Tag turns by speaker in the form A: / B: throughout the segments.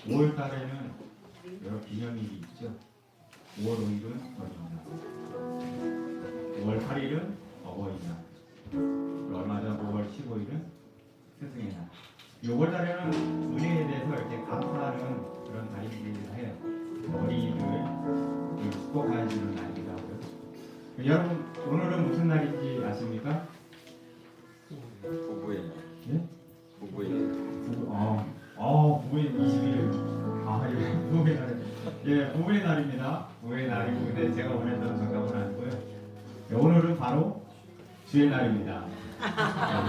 A: 5월 달에는 여러 기념일이 있죠. 5월 5일은 어린이날, 5월 8일은 어버이날, 얼마 전 5월 15일은 스승의 날. 5월 달에는 은혜에 대해서 이렇게 감사하는 그런 날이기도 해요. 어린이들을 축복하시는 날이라고요. 여러분 오늘은 무슨 날인지 아십니까?
B: 부부의 날.
A: 예?
B: 부부의 날.
A: 부부의 21일. 부부의 날. 예, 부부의 날입니다. 부부의 날이고, 근데 제가 원했던 정답은 아니고요. 예, 오늘은 바로 주의 날입니다.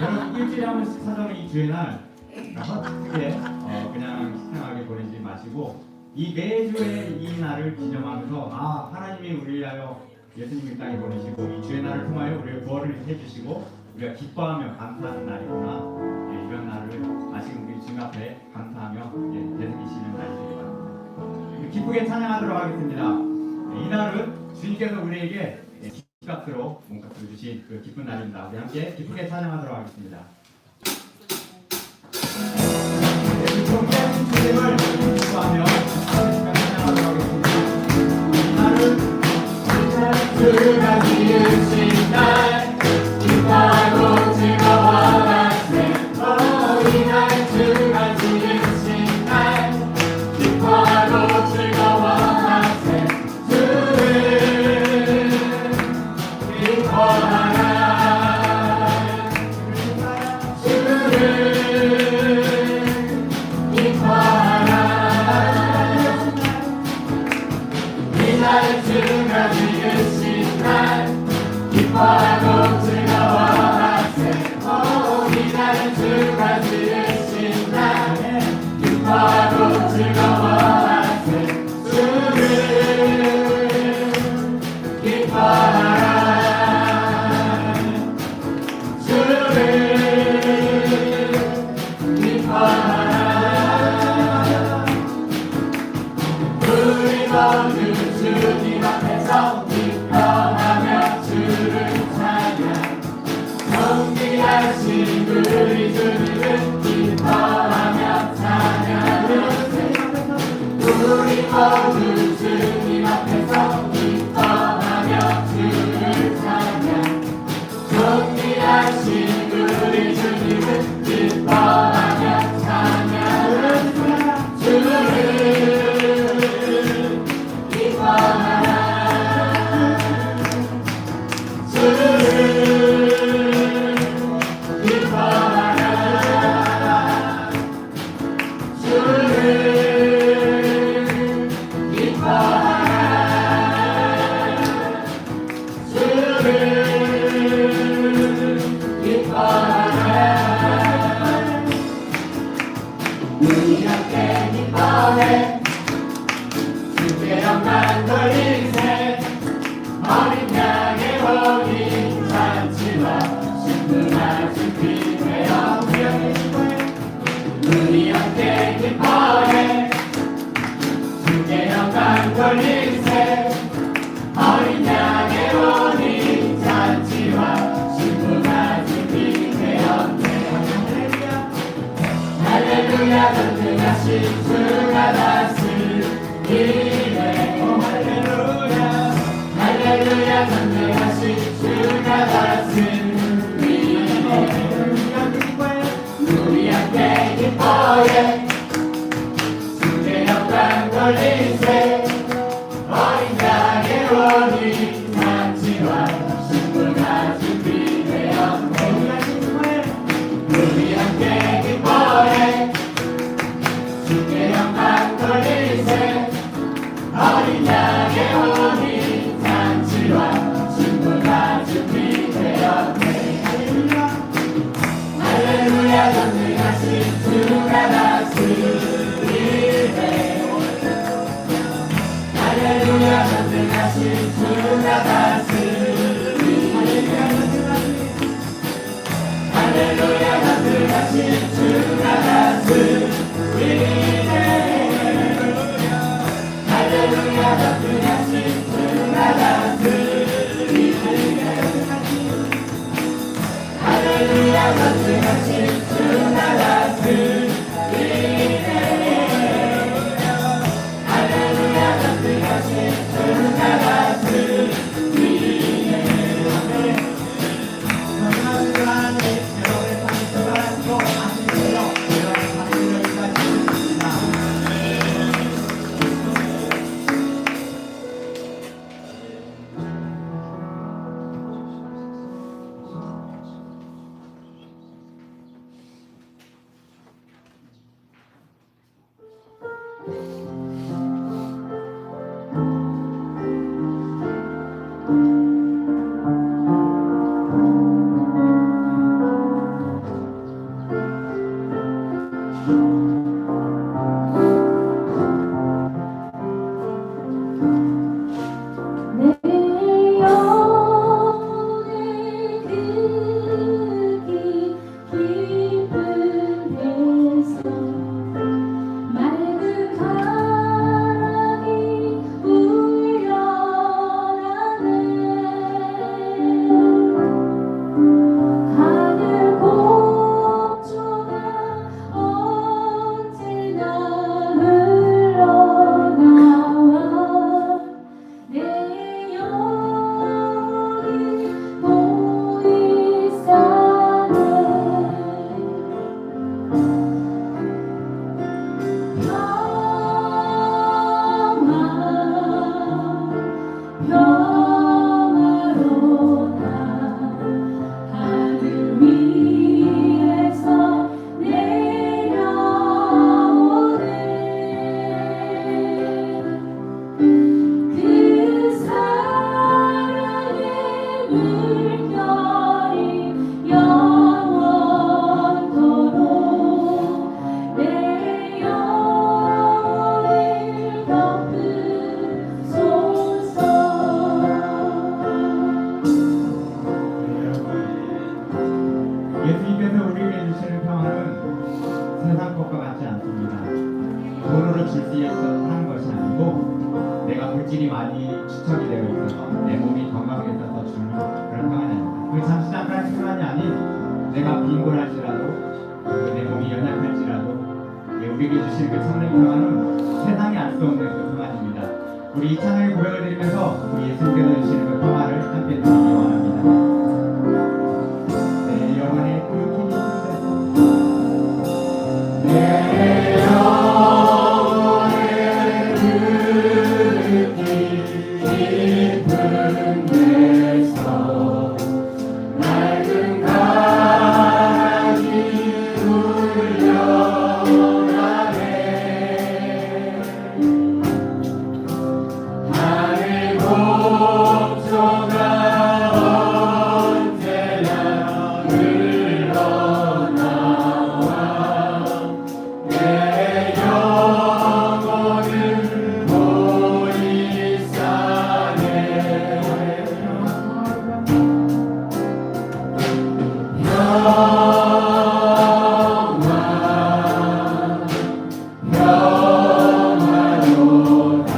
A: 여러분 일주일에 한 번씩 찾아오는 이 주의 날 헛되게 그냥 시청하게 보내지 마시고 이 매주의 이 날을 기념하면서 하나님이 우리를 위하여 예수님을 땅에 보내시고 이 주의 날을 통하여 우리를 구원을 해주시고 우리가 기뻐하며 감사하는 날이구나. 예, 이런 날을 다시금 우리 주님 앞에 감사하며 되새기시는 날이 되기 바랍니다. 기쁘게 찬양하도록 하겠습니다. 이 날은 주님께서 우리에게 기값으로 몸값을 주신 그 기쁜 날입니다. 우리 함께 기쁘게 찬양하도록 하겠습니다. 주님을 기뻐하며 찬양하도록 하겠습니다. 이 날은
C: 그가 지으신 날 기뻐하고 즐거워하세. 이날 그가 지으신 날 기뻐하고 즐거워하세. 주를 기뻐하라. 주를 기뻐하라. 이날 그가 지으신 날 기뻐하고 즐거워하세. 이날 주가 지으신 날 기뻐하고 즐거워하세. 주를 기뻐하라. 주를 기뻐하라. 우리 모두 주님 앞에서 기뻐하며 주를 찬양. 존귀하신 우리 주님을 기뻐하며 찬양하세. 우리 모두 주님 앞에서 기뻐하며 주를 찬양. 존귀하신 우리 주님을 기뻐하며 찬양하세. 주를 기뻐하라. 주를 기뻐하라. 주를 기뻐하라. 주를 기뻐하라. 우리 함께 기뻐해 주께 영광 돌리세. 어린 양의 혼인 잔치와 신부나주 빛의 영광. 우리 함께 기뻐해 주께 영광 돌리세. 어린 양의 혼인 잔치와 신부나주 빛의 영광. 할렐루야 전능하신 주가 다스리네. 할렐루야 전능하신 주가 다스리네. 우리 함께 기뻐해 주께 영광 돌리세.
B: 물결이 영원토록 내 영혼을 덮으소서.
A: 예수님께서 우리에게 주시는 평화는 세상 것과 같지 않습니다. 돈으로 줄 수 있는 것이 아니고 내가 물질이 많이 축적이 되어 있어서 내 몸이 건강해져서 주는 그런 평안이 아닙니다. 그 잠시 잠깐의 평안이 아닌 내가 빈곤할지라도 내 몸이 연약할지라도 우리에게 주신 그 참된 평안은 세상이 알 수 없는 그 평안입니다. 우리 이 찬양의 고백을 드리면서 우리 예수님께서 주시는 그 평안을 함께 드리기 원합니다. 내 영혼의 그
C: 내 영혼의 그 깊은 데서 맑은 바람이 울려가네. 하늘 공조가 언제나 흘러나와 내 영혼을 보이사네. 영원하도다.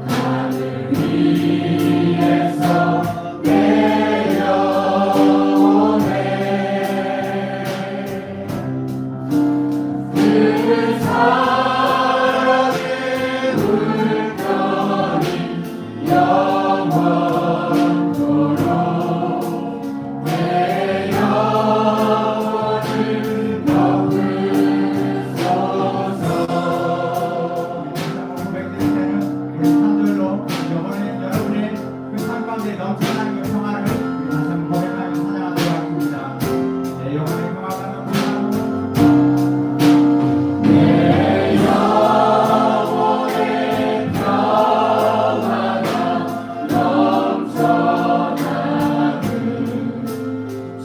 C: 하늘 위에서 내 영혼에 그 사랑의 물결이 영원토록 내 영혼을 덮으소서.
A: 고백드릴 때는 우리 산들로 여러분의 그 삶 가운데 넘쳐나는 그 평화를 우리 다시 한번 고백하며 찬양하도록 하겠습니다. 내 영혼의 평화가 넘쳐나고
C: 내 영혼의 평화가 넘쳐나는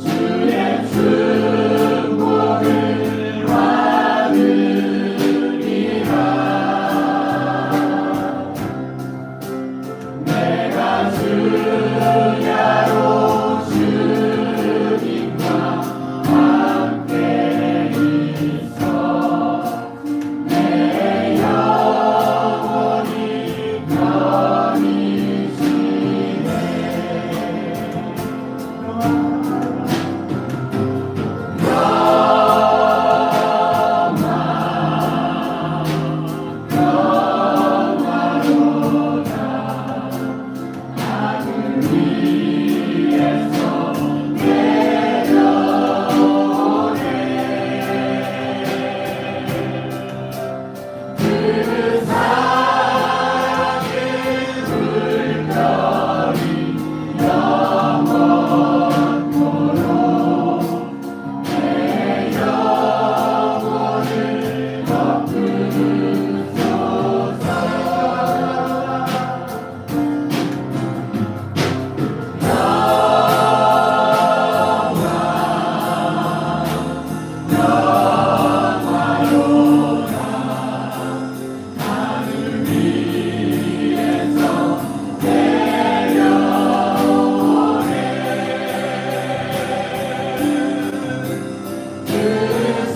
C: 주의 축복을 받으리라. 내가 주야로 주님과 함께 있어 내 영혼이 편히 쉬네. 하늘 위에서 내려오네. 그 사랑의 물결이 영원토록 내 영혼을 덮으소서. 하늘 위에서 내려오네. 그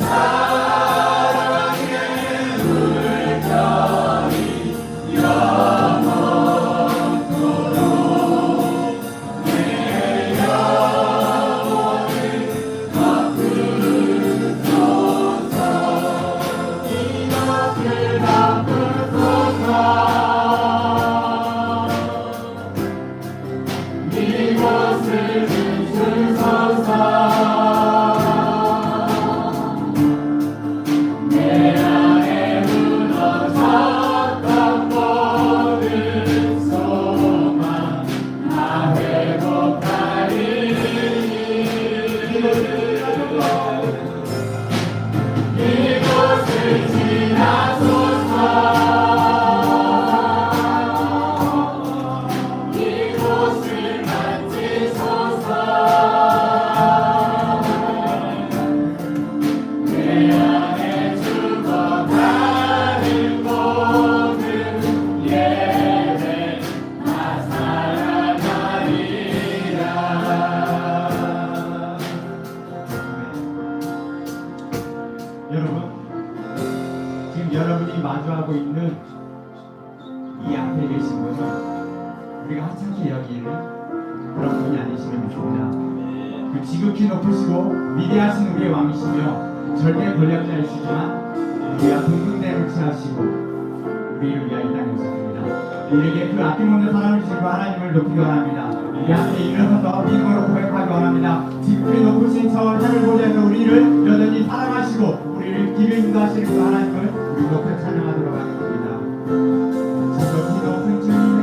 C: 사랑의 물결이 영원토록 내 영혼을 덮으소서. 이것을 덮으소서. 이것을 주소서. 내 안에 무너졌던 모든 소망 다 회복하리니. 이곳을 지나소서. 이곳을
A: 기도하고 있는 이 앞에 계신 분은 우리가 한참히 여기는 그런 분이 아니시는 믿습니다. 그 지극히 높으시고 위대하신 우리의 왕이시며 절대 권력자이시지만 우리가 동등됨을 취하시고 우리를 위하여 이 땅에 오셨습니다. 우리에게 그 아낌없는 사랑을 주시고 하나님을 높이기 원합니다. 우리 함께 일어서서 믿음으로 고백하기 원합니다. 지극히 높으신 저 하늘 보좌에서 우리를 여전히 사랑하시고 우리를 길을 인도하시는 그 하나님을 우리 높여 찬양하도록 하겠습니다. 지극히 높은 주님,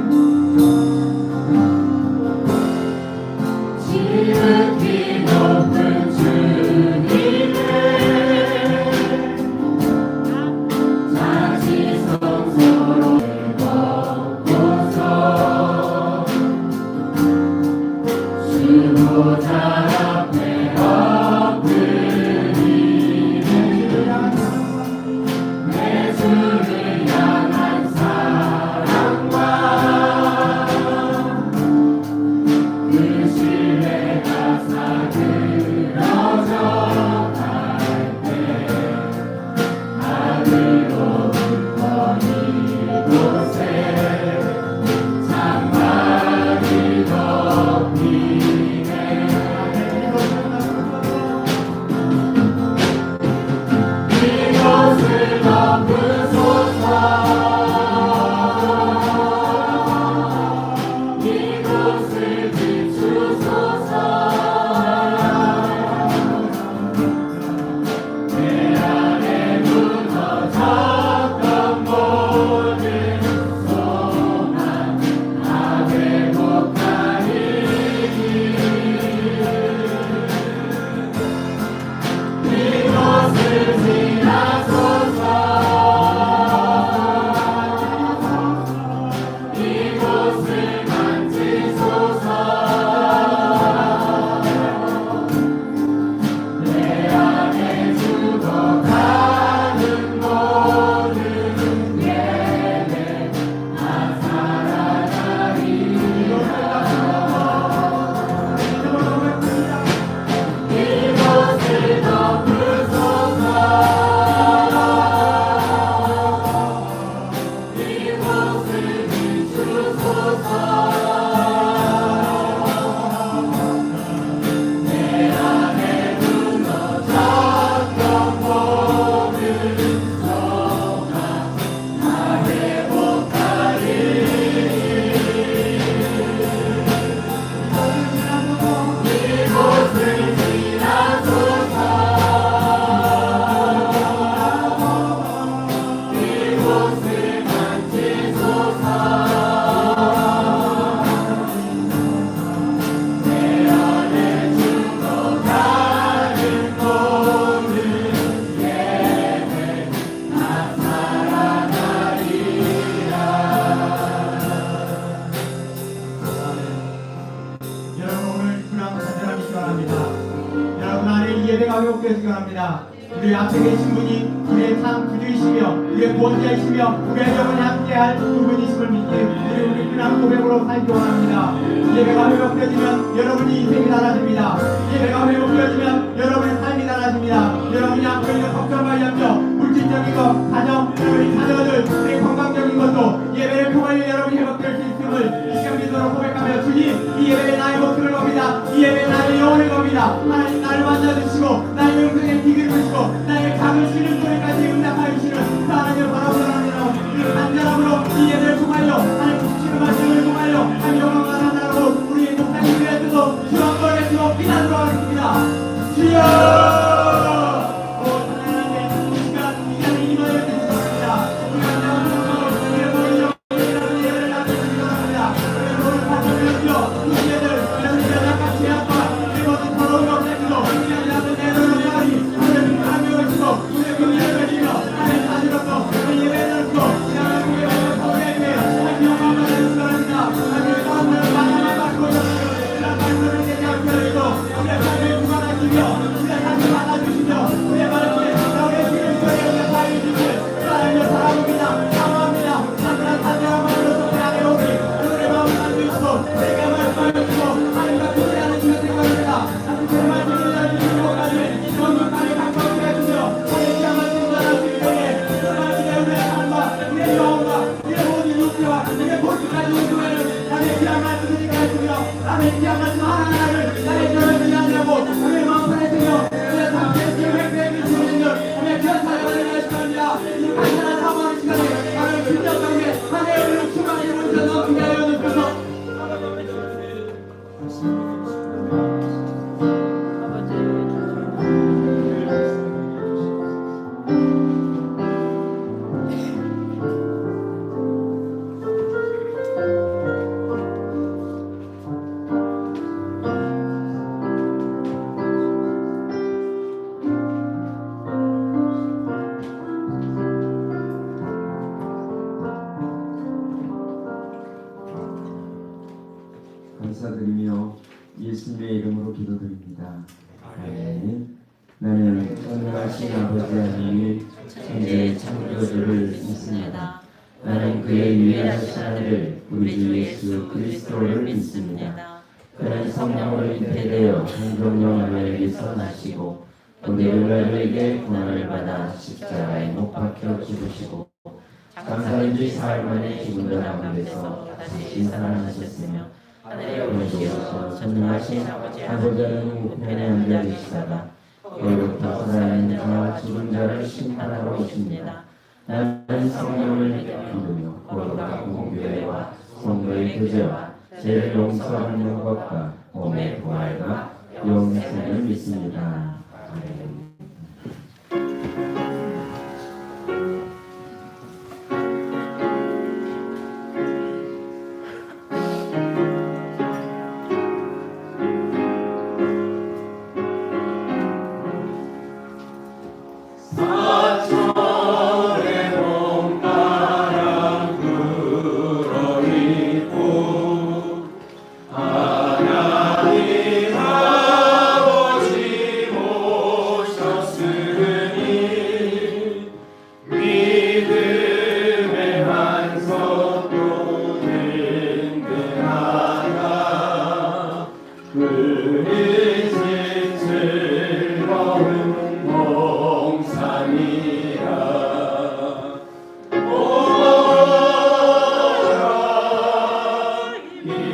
C: 지극히 높은 주님을 자지성소로 걷고서 주보좌 앞에 엎드리는 내 주를 향한 사랑과 그 신뢰가 사그러져 갈 때 하늘로 불던 이곳에 장막이 덮이네. 이곳을 덮으소서. 이곳을 비추소서. 내 안에 무너졌던 모든 소망 다 회복하리니. 이곳을 지나소서. 이곳을 만지소서. 내 안에 죽어가는 모든 예배 다 살아나리라. 이곳을 덮으소서. 이곳을 비추소서. 내 안에 무너졌던 모든 소망 다 회복하리니. 이곳을 지나소서. 이곳을 만지소서. 내 안에 죽어가는 모든 예배 다 살아나리라.
A: 여러분 오늘 그랑 간절함이 기원합니다. 여러분 안에 이 예배가 회복되시기 원합니다. 우리 앞에 계신 분이 우리의 참 구주이시며 우리의 구원자이시며 우리의 영원히 함께할 그분이심을 믿기 우리 그랑 고백으로 살기 원합니다. 예배가 회복되어지면 여러분이 인생이 달라집니다. 예배가 회복되어지면 여러분의 삶이 달라집니다. 여러분이 앞으로 있는 걱정과 염려 물질적인 것 가정 우리 자녀들 우리 건강적인 것도 예배를 통하여 여러분이 회복될 수 있음을 이 시간 믿음으로 고백하며 주님 이 예배는 나의 목숨을 겁니다. 이 예배는 나의 영혼을 겁니다. 하나님 나를 만나주시고 나의 영생에 비길 주시고 나의 작은 쉬는 소리까지 응답하여 주시는 그 하나님을 바라보는 그 간절함으로 이 예배를 통하여 하나님 주시는 말씀을 통하여 하나님 영광을 하나로 우리의 목사님들의 뜻도 주왕벌의 뜻도 비난으로 하겠습니다. 주여 오 하나님의 이 시간에 임하여 주셨습니다. 우리가 나오는 우리의 모든 예배를 나누시기 바랍니다. 우리의 모든 파트너들이여 이 예배를 여러분의 연약한 제약과 우리 모든 더러운 것들도 우리의 나쁜 예배를 하나님 하나님 하나님 오시고 우리의 그 예배를 드리며 하나님 자주로서 우리 예배를 드리고 하나님 예배를 통해 하나님 영광을 받으시기 바랍니다. 하나님 남의 귀한 말씀 하나하나를 나의 저를 위하려고 남의 마음판에 들여 그의 담대히 회개의 주님들 남의 귀한 사랑을 하시옵니다. 이 간단한 사모하는 시간에 나를 빛나 가운데 하나의 은혜로 충만히 모셔 넘게 하여 주옵소서.
D: 감사드리며 예수님의 이름으로 기도드립니다. 아멘. 나는 전능하신 아버지 하나님 천지의 창조주를 믿습니다. 나는 그의 유일하신 아들 우리 주 예수 그리스도를 믿습니다. 그는 성령으로 잉태되어 성경령 하나님에게서 나시고 우리를 우리에게 고난을 받아 십자가에 못 박혀 죽으시고 장사인지 사흘 만에 죽은 자 가운데서 다시 살아나셨으며 하늘에 오르시어서 전능하신 아버지 하나님 우편에 앉아 계시다가 거기로부터 살아있는 자와 죽은 자를 심판하러 오십니다. 나는 성령을 믿으며 거룩한 공교회와 성도의 교제와 죄를 용서하는 것과 몸의 부활과 영생을 믿습니다. 아멘.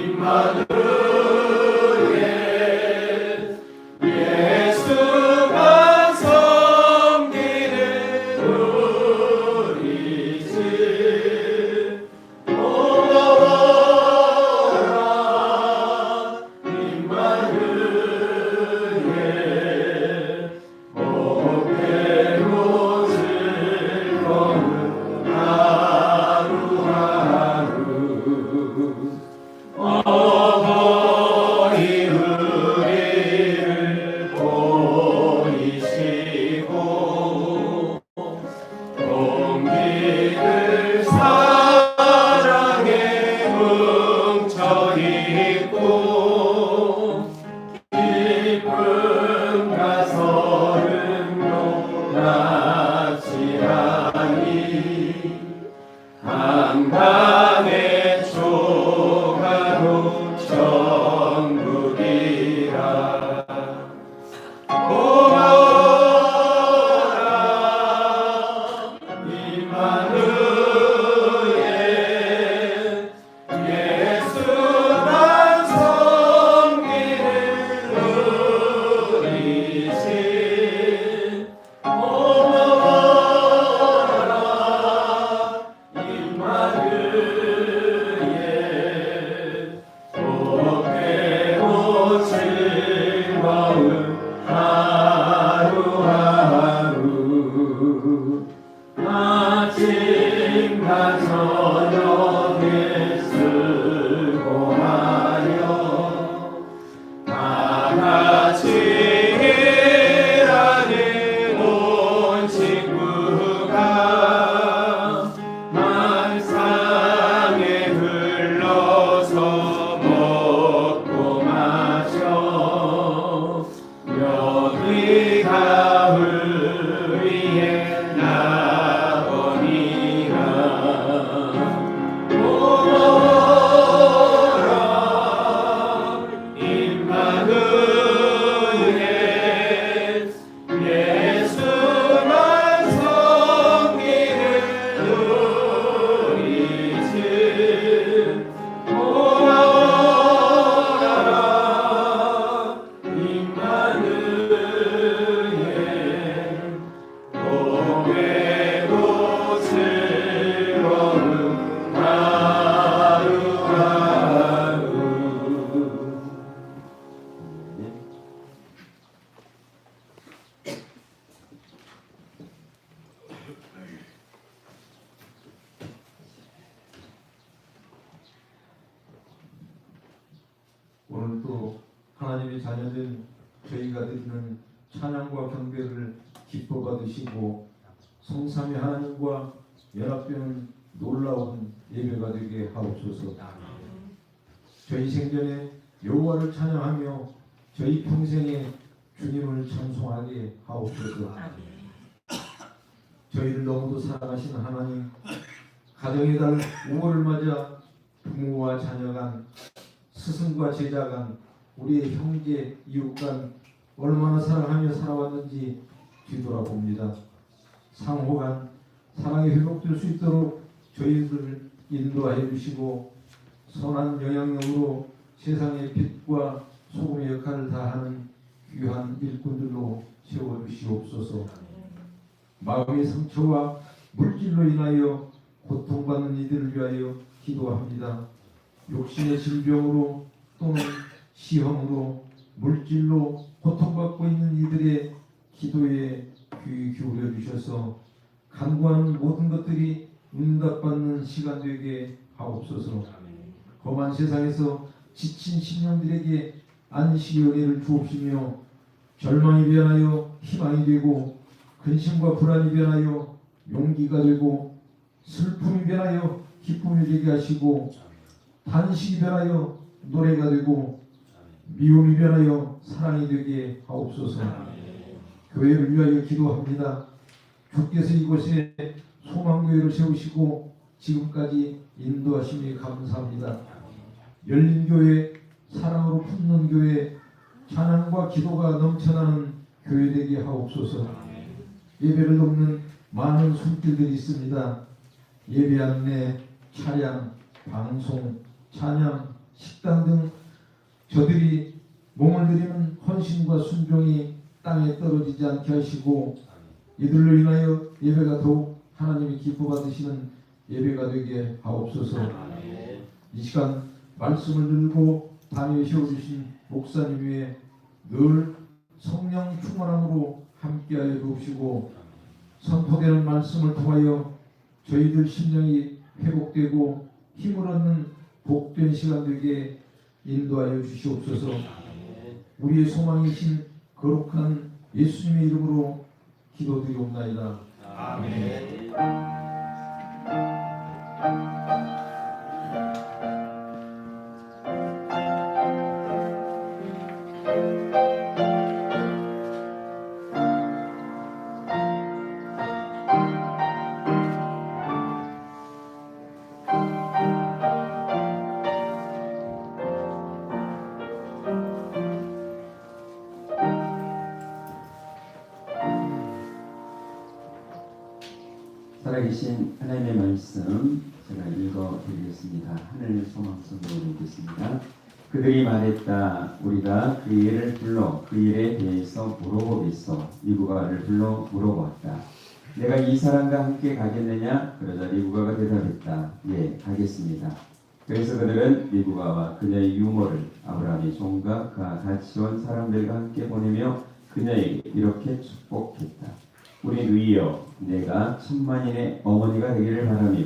C: 임마누엘
E: 하나님의 자녀된 저희가 드리는 찬양과 경배를 기뻐 받으시고 성삼위 하나님과 연합되는 놀라운 예배가 되게 하옵소서. 저희 생전에 여호와를 찬양하며 저희 평생에 주님을 찬송하게 하옵소서. 저희를 너무도 사랑하시는 하나님, 가정의 달 5월을 맞아 부모와 자녀 간, 스승과 제자 간, 우리의 형제, 이웃 간 얼마나 사랑하며 살아왔는지 뒤돌아봅니다. 상호 간 사랑이 회복될 수 있도록 저희들을 인도하여 주시고 선한 영향력으로 세상의 빛과 소금의 역할을 다하는 귀한 일꾼들로 세워주시옵소서. 마음의 상처와 물질로 인하여 고통받는 이들을 위하여 기도합니다. 욕심의 질병으로 또는 시험으로 물질로 고통받고 있는 이들의 기도에 귀 기울여 주셔서 간구하는 모든 것들이 응답받는 시간 되게 하옵소서. 험한 세상에서 지친 심령들에게 안식의 은혜를 주옵시며 절망이 변하여 희망이 되고 근심과 불안이 변하여 용기가 되고 슬픔이 변하여 기쁨이 되게 하시고 단식이 변하여 노래가 되고 미움이 변하여 사랑이 되게 하옵소서. 교회를 위하여 기도합니다. 주께서 이곳에 소망교회를 세우시고 지금까지 인도하심에 감사합니다. 열린 교회, 사랑으로 품는 교회, 찬양과 기도가 넘쳐나는 교회 되게 하옵소서. 예배를 돕는 많은 손길들이 있습니다. 예배 안내, 차량, 방송, 찬양, 식당 등 저들이 몸을 들이는 헌신과 순종이 땅에 떨어지지 않게 하시고 이들로 인하여 예배가 더욱 하나님이 기뻐 받으시는 예배가 되게 하옵소서. 이 시간 말씀을 들고 단위에 세워주신 목사님 위에 늘 성령 충만함으로 함께하여 주옵시고 선포되는 말씀을 통하여 저희들 심령이 회복되고 힘을 얻는 복된 시간 되게 인도하여 주시옵소서. 우리의 소망이신 거룩한 예수님의 이름으로 기도드리옵나이다.
C: 아멘.
D: 살아계신 하나님의 말씀 제가 읽어드리겠습니다. 하늘 소망성으로 읽겠습니다. 그들이 말했다. 우리가 그 일을 불러 그 일에 대해서 물어보겠소. 리브가를 불러 물어보았다. 내가 이 사람과 함께 가겠느냐? 그러자 리브가가 대답했다. 예, 가겠습니다. 그래서 그들은 리브가와 그녀의 유모를 아브라함의 종과 그가 같이 온 사람들과 함께 보내며 그녀에게 이렇게 축복했다. 우리 누이여, 내가 천만인의 어머니가 되기를 바라며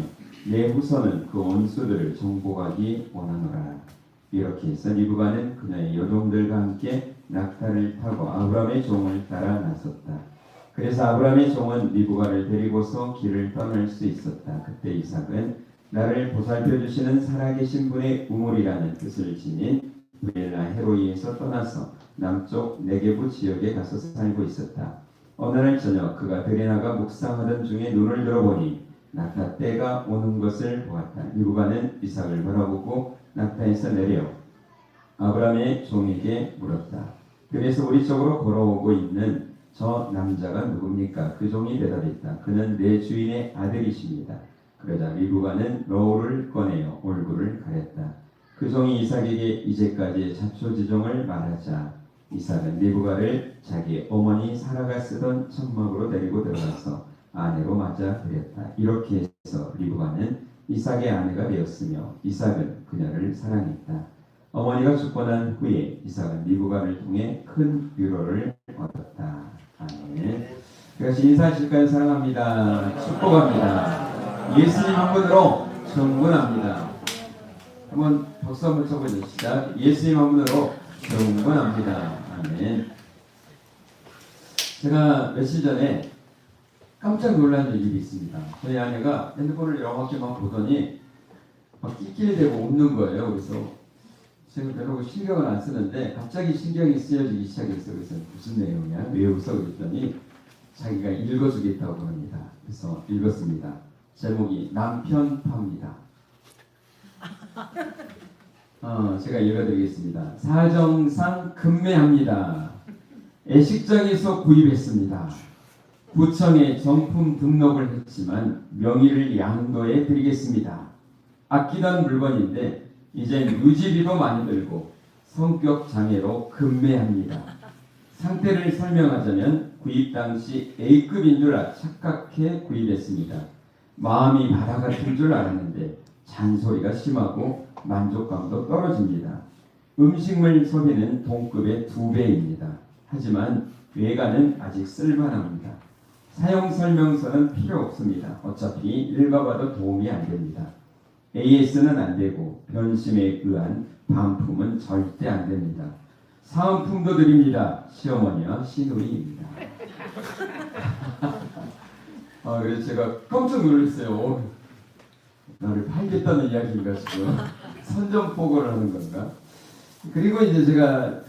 D: 내 후손은 그 원수들을 정복하기 원하노라. 이렇게 해서 리브가는 그녀의 여종들과 함께 낙타를 타고 아브라함의 종을 따라 나섰다. 그래서 아브라함의 종은 리브가를 데리고서 길을 떠날 수 있었다. 그때 이삭은 나를 보살펴 주시는 살아계신 분의 우물이라는 뜻을 지닌 베엘라 헤로이에서 떠나서 남쪽 네게부 지역에 가서 살고 있었다. 어느 날 저녁 그가 들에 나가 묵상하던 중에 눈을 들어보니 낙타 때가 오는 것을 보았다. 리브가는 이삭을 바라보고 낙타에서 내려 아브라함의 종에게 물었다. 그래서 우리 쪽으로 걸어오고 있는 저 남자가 누굽니까? 그 종이 대답했다. 그는 내 주인의 아들이십니다. 그러자 리브가는 러울을 꺼내어 얼굴을 가렸다. 그 종이 이삭에게 이제까지의 자초지종을 말하자 이삭은 리브가를 자기 어머니 사라가 쓰던 천막으로 데리고 들어가서 아내로 맞아 들였다. 이렇게 해서 리브가는 이삭의 아내가 되었으며 이삭은 그녀를 사랑했다. 어머니가 죽고 난 후에 이삭은 리브가를 통해 큰 위로를 얻었다. 아멘. 그것이 인사하실까요? 사랑합니다. 축복합니다. 예수님 한 분으로 충분합니다. 한번 박수 한번 쳐보죠. 시작. 예수님 한 분으로 경건합니다. 아멘. 제가 며칠 전에 깜짝 놀란 일이 있습니다. 저희 아내가 핸드폰을 여러 바퀴만 보더니 막 낄낄대고 웃는 거예요. 그래서 제가 별로 신경을 안 쓰는데 갑자기 신경이 쓰여지기 시작했어요. 그래서 무슨 내용이야? 왜 웃어? 그랬더니 자기가 읽어주겠다고 합니다. 그래서 읽었습니다. 제목이 남편 팝니다. 제가 읽어드리겠습니다. 사정상 급매합니다. 애식장에서 구입했습니다. 구청에 정품 등록을 했지만 명의를 양도해 드리겠습니다. 아끼던 물건인데 이젠 유지비도 많이 들고 성격 장애로 급매합니다. 상태를 설명하자면 구입 당시 A급인 줄 착각해 구입했습니다. 마음이 바다 같은 줄 알았는데 잔소리가 심하고 만족감도 떨어집니다. 음식물 소비는 동급의 2배입니다. 하지만 외관은 아직 쓸만합니다. 사용 설명서는 필요 없습니다. 어차피 읽어봐도 도움이 안 됩니다. AS는 안 되고 변심에 의한 반품은 절대 안 됩니다. 사은품도 드립니다. 시어머니와 시누이입니다. 그래서 제가 깜짝 놀랐어요. 나를 팔겠다는 이야기인가 지금 선전포고를 하는 건가? 그리고 이제 제가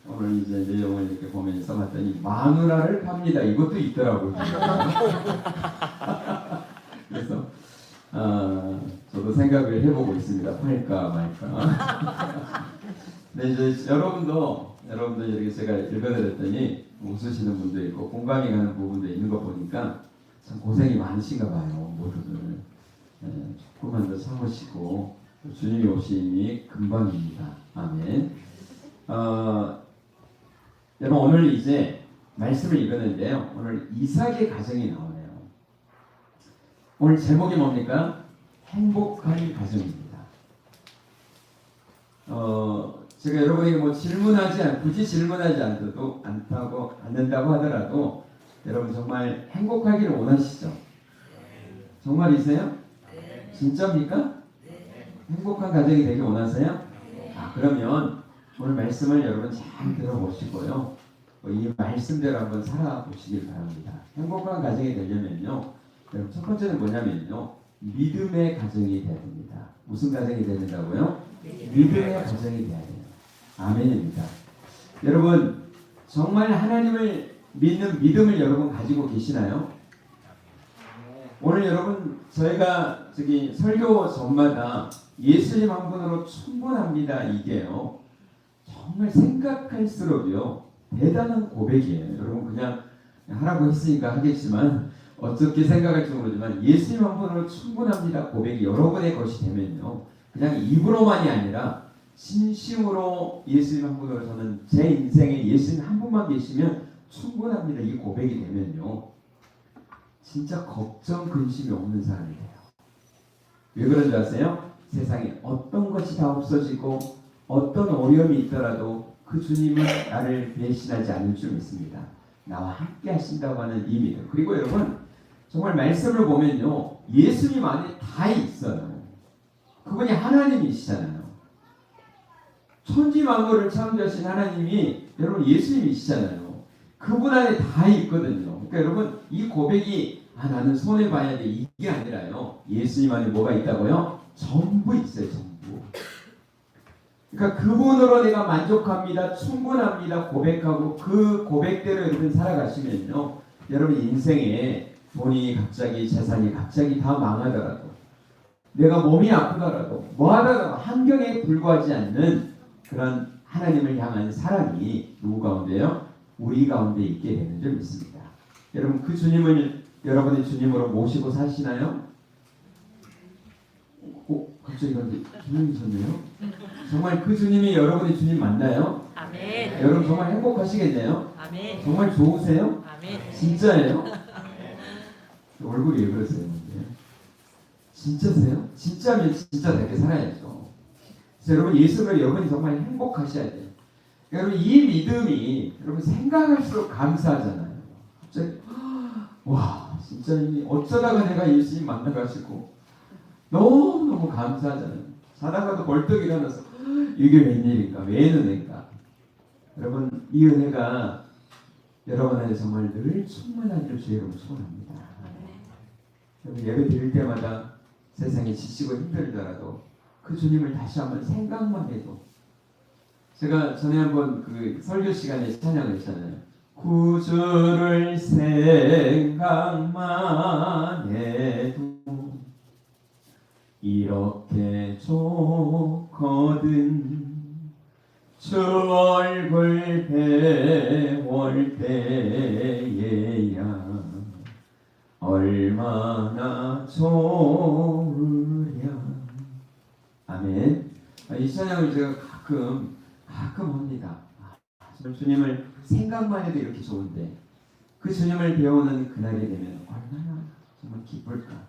D: 오늘 이제 내용을 이렇게 보면서 봤더니 마누라를 팝니다. 이것도 있더라고요. 그래서 저도 생각을 해보고 있습니다. 팔까 말까. 근데 이제 여러분도 이렇게 제가 읽어드렸더니 웃으시는 분도 있고 공감이 가는 부분도 있는 거 보니까 참 고생이 많으신가 봐요. 모두들. 조금만 더 참으시고 주님이 오심이 금방입니다. 아멘. 여러분 오늘 이제 말씀을 읽었는데요. 오늘 이삭의 가정이 나오네요. 오늘 제목이 뭡니까? 행복한 가정입니다. 제가 여러분에게 굳이 질문하지 않는다고 하더라도 여러분 정말 행복하기를 원하시죠? 정말이세요? 진짜입니까? 행복한 가정이 되길 원하세요? 그러면 오늘 말씀을 여러분 잘 들어보시고요. 이 말씀대로 한번 살아보시길 바랍니다. 행복한 가정이 되려면요. 여러분 첫 번째는 뭐냐면요. 믿음의 가정이 되어야 됩니다. 무슨 가정이 되야 된다고요? 믿음의 가정이 되어야 돼요. 아멘입니다. 여러분 정말 하나님을 믿는 믿음을 여러분 가지고 계시나요? 오늘 여러분 저희가 설교 전마다 예수님 한 분으로 충분합니다. 이게요. 정말 생각할수록요. 대단한 고백이에요. 여러분 그냥 하라고 했으니까 하겠지만 어떻게 생각할지 모르지만 예수님 한 분으로 충분합니다. 고백이 여러분의 것이 되면요. 그냥 입으로만이 아니라 진심으로 예수님 한 분으로 저는 제 인생에 예수님 한 분만 계시면 충분합니다. 이 고백이 되면요. 진짜 걱정 근심이 없는 사람이 돼요. 왜 그런 줄 아세요? 세상에 어떤 것이 다 없어지고 어떤 어려움이 있더라도 그 주님은 나를 배신하지 않을 줄 믿습니다. 나와 함께 하신다고 하는 이 믿음. 그리고 여러분 정말 말씀을 보면요. 예수님 안에 다 있어요. 그분이 하나님이시잖아요. 천지만물을 창조하신 하나님이 여러분 예수님이시잖아요. 그분 안에 다 있거든요. 그러니까 여러분 이 고백이 나는 손해봐야 돼 이게 아니라요. 예수님 안에 뭐가 있다고요? 전부 있어요. 전부. 그러니까 그분으로 내가 만족합니다. 충분합니다. 고백하고 그 고백대로 여러분 살아가시면요. 여러분 인생에 돈이 갑자기 재산이 갑자기 다 망하더라도 내가 몸이 아프더라도 뭐 하더라도 환경에 불과하지 않는 그런 하나님을 향한 사랑이 누구 가운데요? 우리 가운데 있게 되는 줄 믿습니다. 여러분 그 주님을 여러분의 주님으로 모시고 사시나요? 갑자기 그런데 조용해졌네요. 정말 그 주님이 여러분의 주님 맞나요?
B: 아멘.
D: 여러분 정말 행복하시겠네요?
B: 아멘.
D: 정말 좋으세요?
B: 아멘.
D: 진짜예요? 얼굴이 왜 그러세요? 진짜세요? 진짜면 진짜답게 살아야죠. 그래서 여러분 예수를 여러분이 정말 행복하셔야 돼요. 여러분 이 믿음이 여러분 생각할수록 감사하잖아요. 갑자기 와 진짜 어쩌다가 내가 예수님 만나가지고 너무너무 감사하잖아요. 자다가도 벌떡 일어나서 이게 웬일인가? 왜 은혜인가? 여러분, 이 은혜가 여러분 안에 정말 늘 충만하기를 주의 이름으로 소원합니다. 여러분, 예배 드릴 때마다 세상에 지치고 힘들더라도 그 주님을 다시 한번 생각만 해도, 제가 전에 한번 그 설교 시간에 찬양을 했잖아요. 구주를 생각만 해도 이렇게 좋거든. 주 얼굴 배울 때에야 얼마나 좋으랴. 아멘. 이 찬양을 제가 가끔 합니다. 주님을 생각만 해도 이렇게 좋은데 그 주님을 배우는 그날이 되면 얼마나 정말 기쁠까.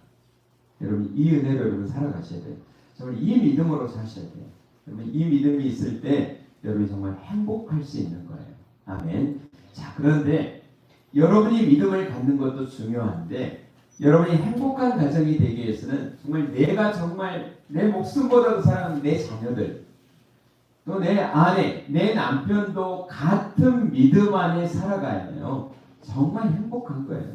D: 여러분, 이 은혜로 여러분 살아가셔야 돼요. 정말 이 믿음으로 사셔야 돼요. 여러분, 이 믿음이 있을 때 여러분이 정말 행복할 수 있는 거예요. 아멘. 자, 그런데 여러분이 믿음을 갖는 것도 중요한데 여러분이 행복한 가정이 되기 위해서는 정말 내가 정말 내 목숨보다도 사랑하는 내 자녀들, 또 내 아내, 내 남편도 같은 믿음 안에 살아가야요. 정말 행복한 거예요.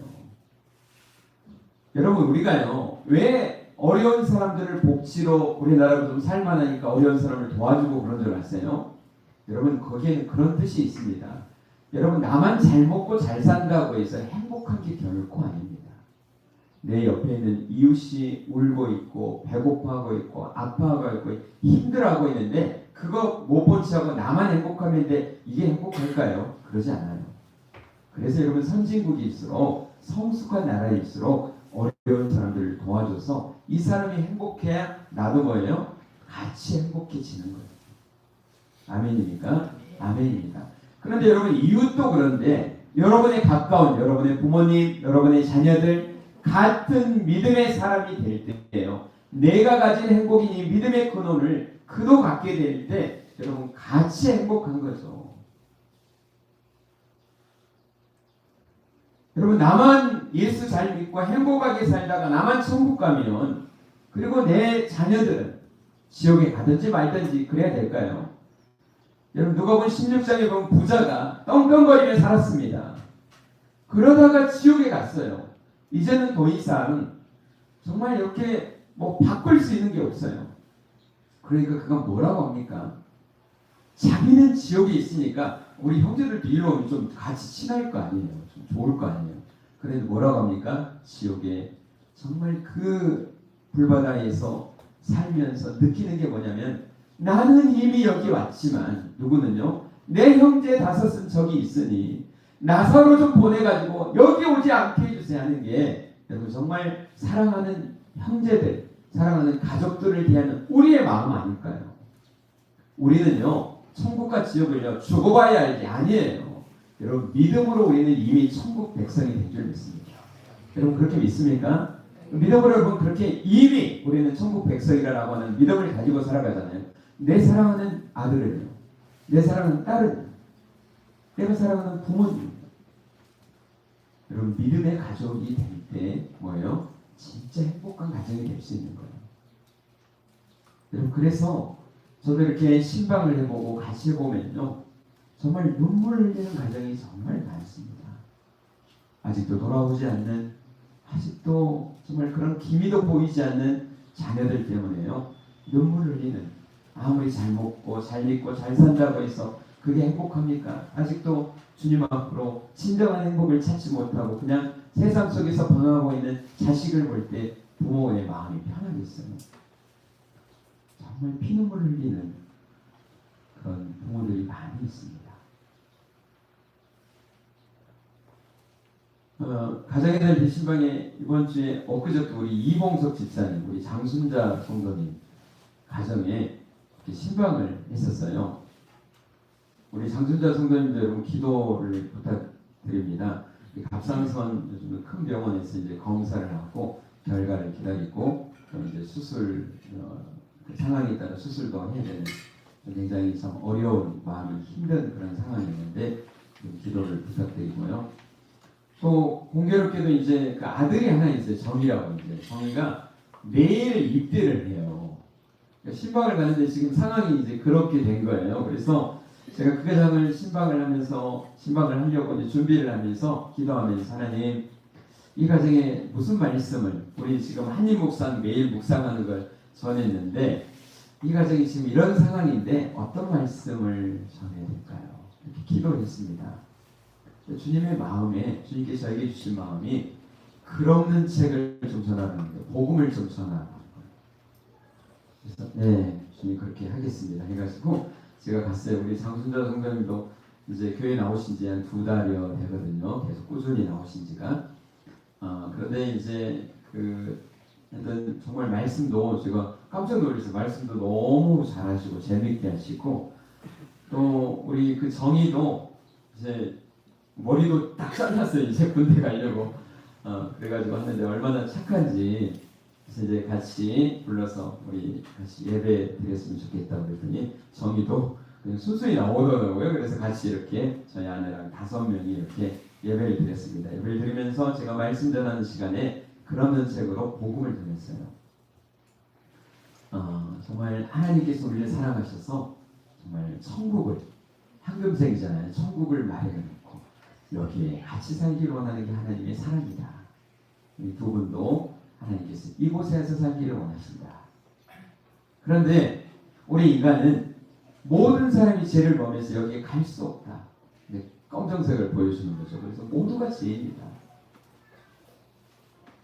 D: 여러분, 우리가요, 왜 어려운 사람들을 복지로 우리나라로 좀 살만하니까 어려운 사람을 도와주고 그런 줄 아세요? 여러분, 거기에는 그런 뜻이 있습니다. 여러분, 나만 잘 먹고 잘 산다고 해서 행복한 게 결코 아닙니다. 내 옆에 있는 이웃이 울고 있고 배고파하고 있고 아파하고 있고 힘들어하고 있는데 그거 못 본 척하고 나만 행복하면 돼. 이게 행복할까요? 그러지 않아요. 그래서 여러분, 선진국일수록 성숙한 나라일수록 어려운 사람들을 도와줘서 이 사람이 행복해야 나도 뭐예요? 같이 행복해지는 거예요. 아멘입니까? 아멘입니다. 그런데 여러분, 이웃도 그런데 여러분의 가까운 여러분의 부모님, 여러분의 자녀들 같은 믿음의 사람이 될 때예요. 내가 가진 행복이니 믿음의 근원을 그도 갖게 될 때 여러분 같이 행복한 거죠. 여러분, 나만 예수 잘 믿고 행복하게 살다가 나만 천국 가면 그리고 내 자녀들은 지옥에 가든지 말든지 그래야 될까요? 여러분, 누가복음 16장에 보면 부자가 떵떵거리며 살았습니다. 그러다가 지옥에 갔어요. 이제는 더 이상 정말 이렇게 뭐 바꿀 수 있는 게 없어요. 그러니까 그건 뭐라고 합니까? 자기는 지옥에 있으니까 우리 형제들도 일로 오면 좀 같이 친할 거 아니에요. 좀 좋을 거 아니에요. 그래도 뭐라고 합니까? 지옥에 정말 그 불바다에서 살면서 느끼는 게 뭐냐면 나는 이미 여기 왔지만 누구는요? 내 형제 5은 저기 있으니 나사로 좀 보내가지고 여기 오지 않게 해주세요 하는 게 여러분 정말 사랑하는 형제들, 사랑하는 가족들을 대하는 우리의 마음 아닐까요? 우리는요 천국과 지옥을요 죽어봐야 알지 아니에요. 여러분, 믿음으로 우리는 이미 천국 백성이 된 줄 믿습니다. 여러분, 그렇게 믿습니까? 믿음으로 여러분 그렇게 이미 우리는 천국 백성이라고 하는 믿음을 가지고 살아가잖아요. 내 사랑하는 아들은요, 내 사랑하는 딸은, 내가 사랑하는 부모님, 여러분 믿음의 가족이 될 때 뭐예요? 진짜 행복한 가정이 될 수 있는 거예요. 여러분, 그래서 저도 이렇게 신방을 해보고 같이 해보면요 정말 눈물 흘리는 가정이 정말 많습니다. 아직도 돌아오지 않는, 아직도 정말 그런 기미도 보이지 않는 자녀들 때문에요 눈물 흘리는, 아무리 잘 먹고 잘 입고 잘 산다고 해서 그게 행복합니까? 아직도 주님 앞으로 진정한 행복을 찾지 못하고 그냥 세상 속에서 방황하고 있는 자식을 볼 때 부모의 마음이 편하겠어요. 정말 피눈물 흘리는 그런 부모들이 많이 있습니다. 가정의 달 대신방에 이번 주에 엊그저께 우리 이봉석 집사님, 우리 장순자 성도님 가정에 신방을 했었어요. 우리 장순자 성도님들 여러분 기도를 부탁드립니다. 갑상선 요즘 큰 병원에서 이제 검사를 하고 결과를 기다리고 이제 수술 그 상황에 따라 수술도 해야 되는 굉장히 참 어려운 마음이 힘든 그런 상황이었는데 기도를 부탁드리고요. 또 공교롭게도 이제 그 아들이 하나 있어요. 정이라고. 이제 정이가 내일 입대를 해요. 신방을 가는데 지금 상황이 이제 그렇게 된 거예요. 그래서 제가 그 가정을 신방을 하면서 신방을 하려고 이제 준비를 하면서 기도하면서 하나님 이 가정에 무슨 말씀을 우리 지금 한임 묵상 매일 묵상하는 걸 전했는데 이 가정이 지금 이런 상황인데 어떤 말씀을 전해야 될까요? 이렇게 기도를 했습니다. 주님의 마음에 주님께서 저에게 주신 마음이 글 없는 책을 좀 전하라는 거예요. 복음을 좀 전하라는 거예요. 그래서 네 주님 그렇게 하겠습니다 해가지고 제가 갔어요. 우리 장순자 성도님도 이제 교회 나오신 지 한 2달여 되거든요. 계속 꾸준히 나오신 지가. 그런데 이제 정말 말씀도 제가 깜짝 놀랐어요. 말씀도 너무 잘하시고 재밌게 하시고 또 우리 그 정의도 이제 머리도 딱 잘랐어요. 이제 군대 가려고. 그래가지고 하는데 얼마나 착한지 그래서 이제 같이 불러서 우리 같이 예배 드렸으면 좋겠다고 그랬더니 정의도 그냥 순순히 나오더라고요. 그래서 같이 이렇게 저희 아내랑 5명이 이렇게 예배를 드렸습니다. 예배를 드리면서 제가 말씀 전하는 시간에 그런 책으로 복음을 전했어요. 정말 하나님께서 우리를 사랑하셔서 정말 천국을 황금색이잖아요. 천국을 마련해놓고 여기에 같이 살기를 원하는 게 하나님의 사랑이다. 이 두 분도 하나님께서 이곳에서 살기를 원하신다. 그런데 우리 인간은 모든 사람이 죄를 범해서 여기에 갈 수 없다. 검정색을 보여주는 거죠. 그래서 모두가 죄입니다.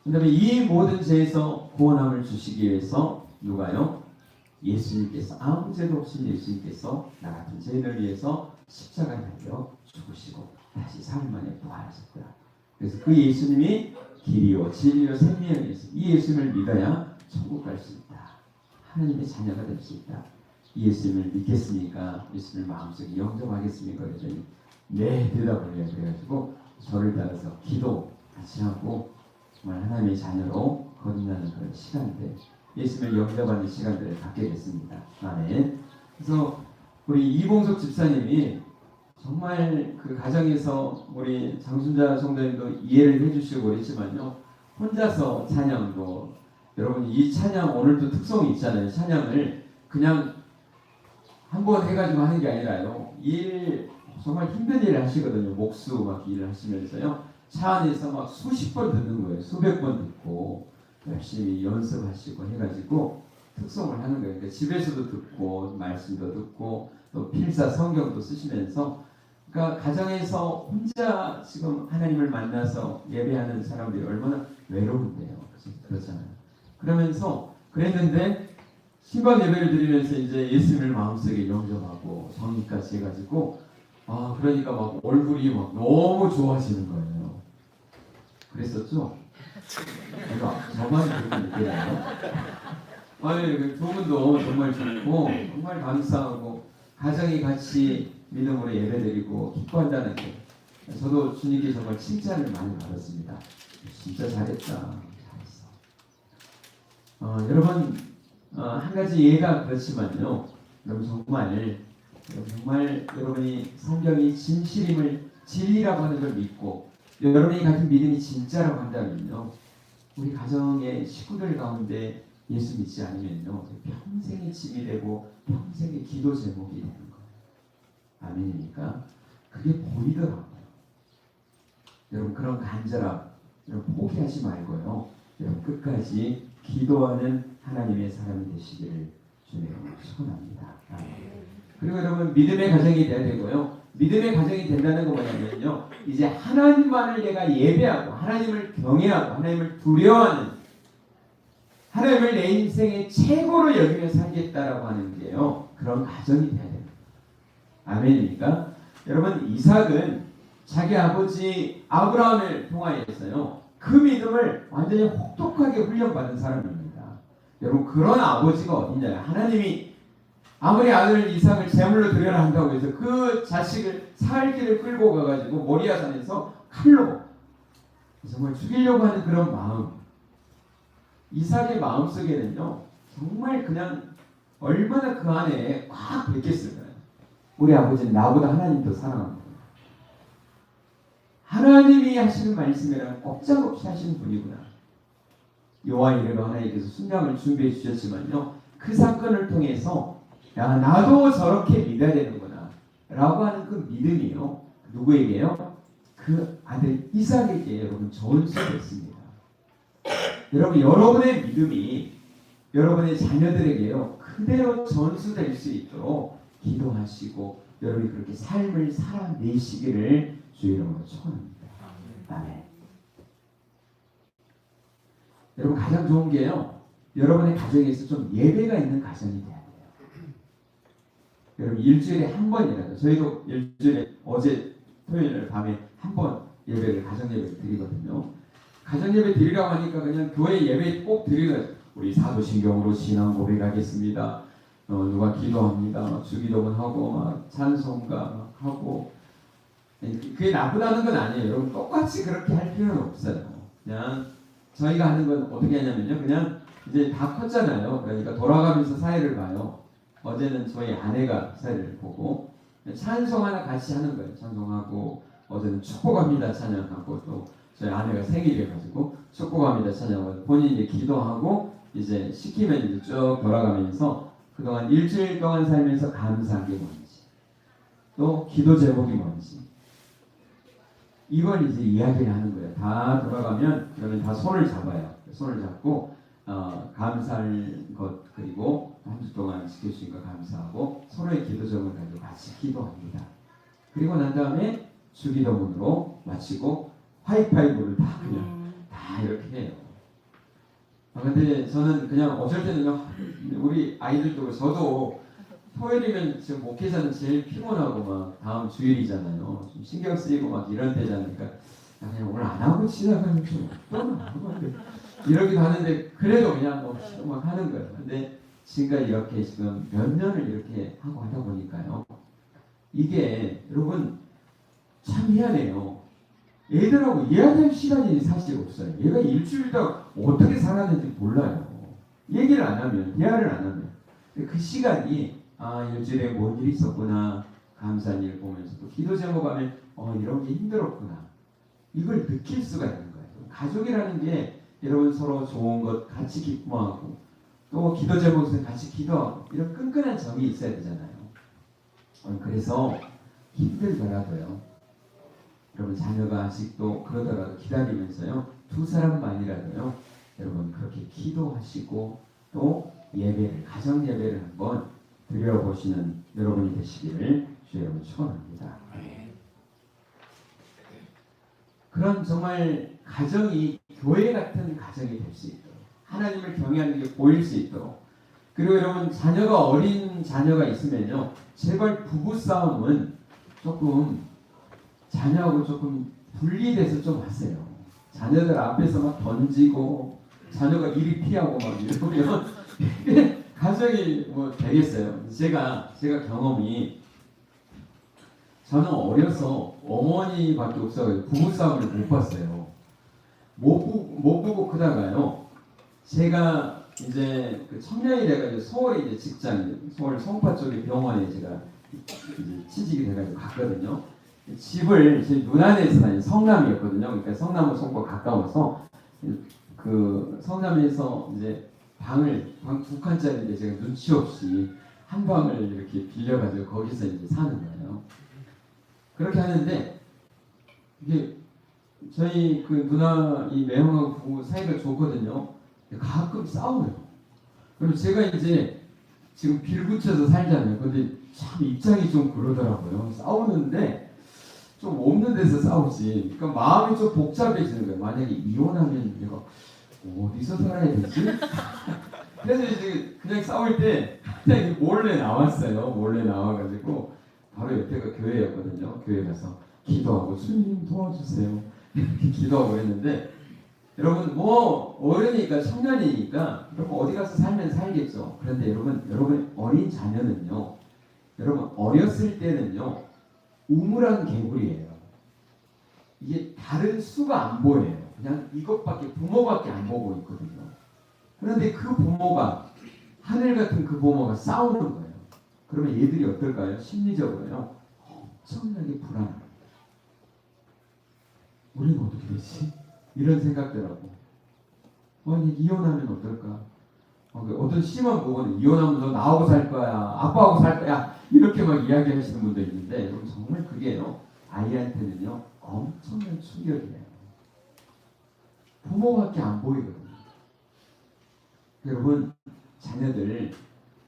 D: 그다음에 이 모든 죄에서 구원함을 주시기 위해서 누가요? 예수님께서 아무 죄도 없이 예수님께서 나 같은 죄인을 위해서 십자가에 달려 죽으시고 다시 사흘 만에 부활하셨다. 그래서 그 예수님이 길이요 진리요 생명이었어요. 이 예수님을 믿어야 천국 갈 수 있다. 하나님의 자녀가 될 수 있다. 이 예수님을 믿겠습니까? 예수님을 마음속에 영접하겠습니까? 그랬더니 네 대답을 해요. 그래가지고 저를 따라서 기도 같이 하고 정말 하나님의 자녀로 거듭나는 그런 시간들 예수님을 영접하는 시간들을 갖게 됐습니다. 아멘. 그래서 우리 이봉석 집사님이 정말 그 가정에서 우리 장순자 성도님도 이해를 해주시고 그랬지만요. 혼자서 찬양도 여러분 이 찬양 오늘도 특성이 있잖아요. 찬양을 그냥 한번 해가지고 하는 게 아니라요. 정말 힘든 일을 하시거든요. 목수 막 일을 하시면서요. 차 안에서 막 수십 번 듣는 거예요. 수백 번 듣고 열심히 연습하시고 해가지고 특성을 하는 거예요. 그러니까 집에서도 듣고 말씀도 듣고 또 필사 성경도 쓰시면서 그러니까 가정에서 혼자 지금 하나님을 만나서 예배하는 사람들이 얼마나 외로운데요. 그렇잖아요. 그러면서 그랬는데 신방 예배를 드리면서 이제 예수님을 마음속에 영접하고 성의까지 해가지고 그러니까 막 얼굴이 막 너무 좋아지는 거예요. 그랬었죠? 저만 그렇게 느껴요. 아니 두 분도 정말 좋고 정말 감사하고 가정이 같이 믿음으로 예배드리고 기뻐한다는 게 저도 주님께 정말 칭찬을 많이 받았습니다. 진짜 잘했다. 잘했어. 여러분 한 가지 예가 그렇지만요. 여러분 정말 여러분이 성경이 진실임을 진리라고 하는 걸 믿고 여러분이 가진 믿음이 진짜라고 한다면요. 우리 가정의 식구들 가운데 예수 믿지 않으면요. 평생의 짐이 되고 평생의 기도 제목이 되는 거예요. 아멘입니까? 그게 보이더라고요. 여러분 그런 간절함 여러분 포기하지 말고요. 여러분 끝까지 기도하는 하나님의 사람이 되시기를 주님으로 축원합니다. 그리고 여러분 믿음의 가정이 돼야 되고요. 믿음의 가정이 된다는 거 뭐냐면요. 이제 하나님만을 내가 예배하고 하나님을 경외하고 하나님을 두려워하는 하나님을 내 인생의 최고로 여기며 살겠다라고 하는 게요. 그런 가정이 돼야 됩니다. 아멘입니까? 여러분 이삭은 자기 아버지 아브라함을 통하여서요. 그 믿음을 완전히 혹독하게 훈련받은 사람입니다. 여러분 그런 아버지가 어딨냐? 하나님이 아무리 아들 이삭을 제물로 드려라 한다고 해서 그 자식을 살길을 끌고 가가지고 모리아산에서 칼로 정말 죽이려고 하는 그런 마음 이삭의 마음속에는요 정말 그냥 얼마나 그 안에 꽉 뱉겠을까요? 우리 아버지는 나보다 하나님 더 사랑합니다. 하나님이 하시는 말씀이랑 꼼짝없이 하시는 분이구나. 여호와 이레로 하나님께서 순장을 준비해 주셨지만요 그 사건을 통해서 야 나도 저렇게 믿어야 되는구나 라고 하는 그 믿음이요. 누구에게요? 그 아들 이삭에게 여러분 전수됐습니다. 여러분 여러분의 믿음이 여러분의 자녀들에게요 그대로 전수될 수 있도록 기도하시고 여러분이 그렇게 삶을 살아내시기를 주의 이름으로 축원합니다. 아멘. 여러분 가장 좋은 게요 여러분의 가정에서 좀 예배가 있는 가정이 돼야 돼요. 여러분 일주일에 한 번이라도 저희도 일주일에 어제 토요일 밤에 한 번 예배를 가정 예배를 드리거든요. 가정 예배 드리라고 하니까 그냥 교회 예배 꼭 드리는 우리 사도신경으로 신앙 고백하겠습니다. 누가 기도합니다. 주기도문 하고 막 찬송가 막 하고 그게 나쁘다는 건 아니에요. 여러분 똑같이 그렇게 할 필요는 없어요. 그냥 저희가 하는 건 어떻게 하냐면요. 그냥 이제 다 컸잖아요. 그러니까 돌아가면서 사회를 봐요. 어제는 저희 아내가 사회를 보고 찬송 하나 같이 하는 거예요. 찬송하고 어제는 축복합니다 찬양하고 또 저희 아내가 생일이어가지고 축복합니다 찬양하고 본인이 기도하고 이제 시키면 이제 쭉 돌아가면서 그동안 일주일 동안 살면서 감사한 게 뭔지 또 기도 제목이 뭔지 이걸 이제 이야기를 하는 거예요. 다 돌아가면 그러면 다 손을 잡아요. 손을 잡고 감사할 것 그리고 한 주 동안 지켜주신 거 감사하고 서로의 기도 제목을 가지고 같이 기도합니다. 그리고 난 다음에 주기도문으로 마치고 하이파이브를 다 그냥 다 이렇게 해요. 근데 저는 그냥 어쩔 때는요 우리 아이들도 저도 토요일이면 지금 목회자는 제일 피곤하고 막 다음 주일이잖아요. 좀 신경 쓰이고 막 이런 때잖아요. 그러니까 그냥 오늘 안 하고 지나가면 좀 어떤 하고 이러기도 하는데 그래도 그냥 막 하는 거예요. 근데 지금까지 이렇게 지금 몇 년을 이렇게 하고 하다 보니까요. 이게 여러분 참 희한해요. 애들하고 이야기할 시간이 사실 없어요. 얘가 일주일 동안 어떻게 살았는지 몰라요. 얘기를 안 하면, 대화를 안 하면. 그 시간이 일주일에 뭔 일이 있었구나. 감사한 일 보면서 또 기도 제목 하면 이런 게 힘들었구나. 이걸 느낄 수가 있는 거예요. 가족이라는 게 여러분 서로 좋은 것 같이 기뻐하고 또 기도 제목에서 같이 기도하고 이런 끈끈한 정이 있어야 되잖아요. 그래서 힘들더라도요. 여러분 자녀가 아직도 그러더라도 기다리면서요. 두 사람만이라도요. 여러분 그렇게 기도하시고 또 예배를 가정 예배를 한번 드려보시는 여러분이 되시기를 주의 여러분 축원합니다. 그런 정말 가정이 교회 같은 가정이 될 수 있도록 하나님을 경외하는 게 보일 수 있도록 그리고 여러분 자녀가 어린 자녀가 있으면요. 제발 부부싸움은 조금 자녀하고 조금 분리돼서 좀 하세요. 자녀들 앞에서 막 던지고 자녀가 이리 피하고 막 이러면 가정이 뭐 되겠어요. 제가 경험이 저는 어려서 어머니밖에 없어서 부부싸움을 못 봤어요. 못 보고 크다가요. 제가 이제 그 청년이 돼가지고 서울에 이제 직장, 서울 송파 쪽의 병원에 제가 이제 취직이 돼가지고 갔거든요. 집을 제 눈안에서 다닌 성남이었거든요. 그러니까 성남은 송파 가까워서 그 성남에서 이제 방 두 칸짜리인데 제가 눈치 없이 한 방을 이렇게 빌려가지고 거기서 이제 사는 거예요. 그렇게 하는데 이게 저희 그 누나 이 매형하고 부부 사이가 좋거든요. 가끔 싸워요. 그럼 제가 이제 지금 빌붙여서 살잖아요. 근데 참 입장이 좀 그러더라고요. 싸우는데 좀 없는 데서 싸우지. 그러니까 마음이 좀 복잡해지는 거예요. 만약에 이혼하면 내가 어디서 살아야 되지? 그래서 이제 그냥 싸울 때 그냥 몰래 나왔어요. 몰래 나와가지고 바로 옆에가 교회였거든요. 교회 가서 기도하고 주님 도와주세요. 이렇게 기도하고 했는데 여러분 뭐 어른이니까 청년이니까 여러분 어디 가서 살면 살겠죠. 그런데 여러분 어린 자녀는요. 여러분 어렸을 때는요. 우물한 개구리예요. 이게 다른 수가 안 보여요. 그냥 이것밖에 부모밖에 안 보고 있거든요. 그런데 그 부모가 하늘 같은 그 부모가 싸우는 거예요. 그러면 얘들이 어떨까요? 심리적으로요. 엄청나게 불안해요. 우리는 어떻게 되지? 이런 생각들하고 만약 이혼하면 어떨까? 어떤 심한 부부는 이혼하면 너 나하고 살 거야, 아빠하고 살 거야 이렇게 막 이야기하시는 분도 있는데 여러분 정말 그게요 아이한테는요 엄청난 충격이에요. 부모밖에 안 보이거든요. 여러분 자녀들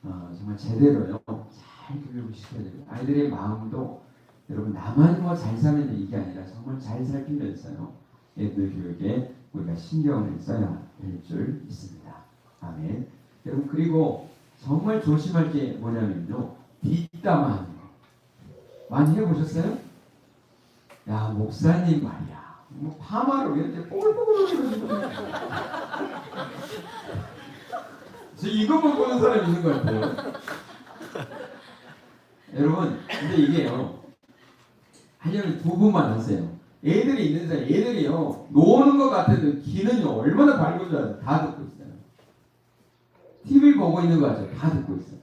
D: 정말 제대로요 잘 교육을 시켜야 돼요. 아이들의 마음도 여러분 나만 뭐 잘 사면 이게 아니라 정말 잘 살피면서요 애들 교육에 우리가 신경을 써야 될 줄 믿습니다. 아멘. 여러분 그리고 정말 조심할 게 뭐냐면요 뒷담화하는 거 많이 해보셨어요? 야 목사님 말이야 뭐 파마로 이렇게 뽀글뽀글 저 이것만 보는 사람이 있는 것 같아요. 여러분 근데 이게요 하려면 두 분만 하세요. 애들이 있는 사람 애들이요 노는 것 같아도 귀는요 얼마나 밝은 줄 알아요. 다 듣고 있어요. TV 보고 있는 거 같아요. 다 듣고 있어요.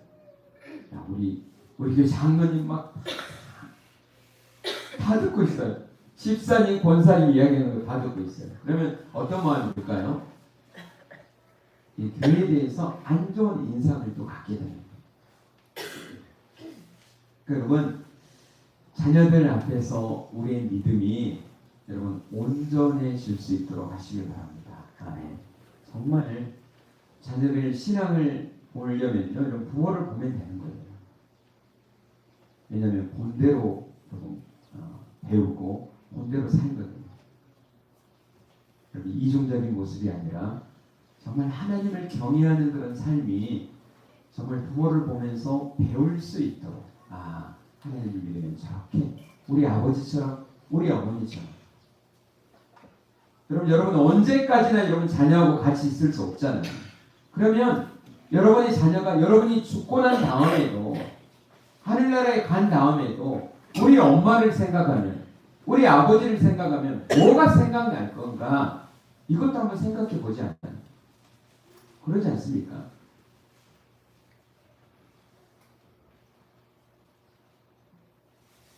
D: 야 우리 교회 장로님 막 다 듣고 있어요. 집사님 권사님 이야기하는 거 다 듣고 있어요. 그러면 어떤 마음이 들까요? 이 교회에 대해서 안 좋은 인상을 또 갖게 됩니다. 여러분 자녀들 앞에서 우리의 믿음이 여러분 온전해질 수 있도록 하시길 바랍니다. 아멘. 정말 자녀들 신앙을 보려면요, 여러분 부모를 보면 되는 거예요. 왜냐하면 본대로 배우고 본대로 살거든요. 여러분 이중적인 모습이 아니라 정말 하나님을 경외하는 그런 삶이 정말 부모를 보면서 배울 수 있도록 하나님을 믿으면 저렇게 우리 아버지처럼 우리 어머니처럼 여러분 언제까지나 여러분 자녀하고 같이 있을 수 없잖아요. 그러면 여러분의 자녀가 여러분이 죽고 난 다음에도 하늘나라에 간 다음에도 우리 엄마를 생각하면 우리 아버지를 생각하면 뭐가 생각날 건가 이것도 한번 생각해 보지 않나요? 그러지 않습니까?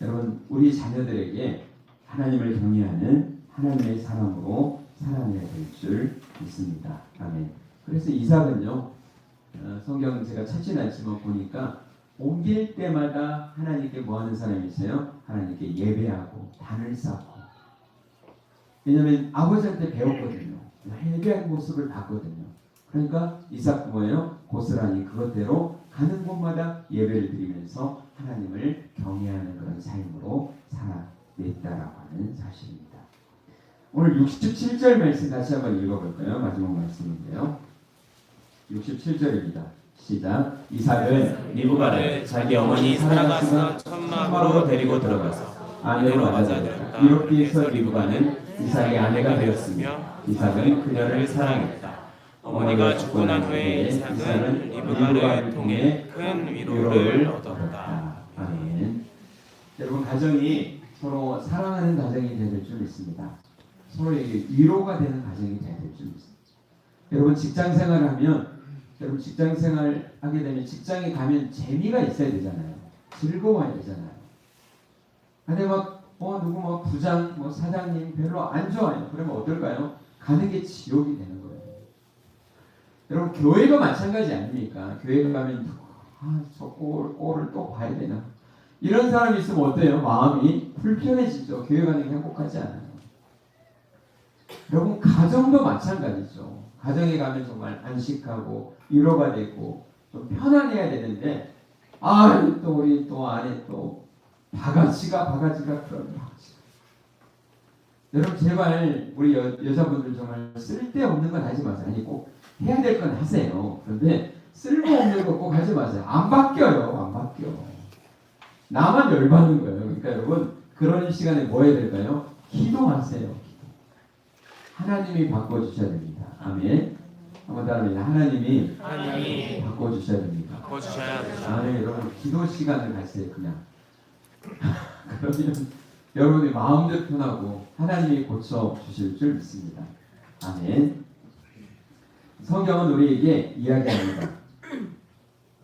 D: 여러분 우리 자녀들에게 하나님을 경외하는 하나님의 사람으로 살아내야 될 줄 믿습니다. 아멘. 그래서 이삭은요 성경은 제가 찾지는 않지만 보니까 옮길 때마다 하나님께 뭐 하는 사람이 있어요? 하나님께 예배하고 단을 쌓고. 왜냐하면 아버지한테 배웠거든요. 예배하는 모습을 봤거든요. 그러니까 이삭도 뭐예요? 고스란히 그것대로 가는 곳마다 예배를 드리면서 하나님을 경외하는 그런 삶으로 살아냈다라고 하는 사실입니다. 오늘 67절 말씀 다시 한번 읽어볼까요? 마지막 말씀인데요. 67절입니다. 시작. 이삭은
C: 리브가를 자기 어머니 사라가 천막으로 데리고 들어가서
D: 아내로 맞아들였다. 이렇게 해서 리브가는 이삭의 아내가 되었으며 이삭은 그녀를 사랑했다.
C: 어머니가 죽고 난 후에 이삭은 리브가를 통해 큰 위로를 얻었다.
D: 아멘. 여러분 가정이 서로 사랑하는 가정이 되어야 될 줄 믿습니다. 서로에게 위로가 되는 가정이 되어야 될 줄 믿습니다. 여러분 직장 생활을 하면 여러분 직장 생활 하게 되면 직장에 가면 재미가 있어야 되잖아요. 즐거워야 되잖아요. 근데 누구 부장 사장님 별로 안 좋아요. 그러면 어떨까요? 가는 게 지옥이 되는 거예요. 여러분 교회가 마찬가지 아닙니까? 교회 가면 저 꼴을 또 봐야 되나? 이런 사람이 있으면 어때요? 마음이 불편해지죠. 교회 가는 게 행복하지 않아요. 여러분 가정도 마찬가지죠. 가정에 가면 정말 안식하고 위로가 되고 좀 편안해야 되는데 또 우리 또 안에 또 바가지가 그런 바가지. 여러분 제발 우리 여자분들 정말 쓸데없는 건 하지 마세요. 아니 꼭 해야 될 건 하세요. 그런데 쓸모없는 거 꼭 하지 마세요. 안 바뀌어요. 안 바뀌어. 나만 열받는 거예요. 그러니까 여러분 그런 시간에 뭐 해야 될까요? 기도하세요. 하나님이 바꿔주셔야 됩니다. 아멘. 한번 따라합니다. 하나님이 바꿔주셔야 됩니다. 아멘. 여러분 기도 시간을 가지세요. 그냥. 그러면 여러분의 마음도 편하고 하나님이 고쳐주실 줄 믿습니다. 아멘. 성경은 우리에게 이야기합니다.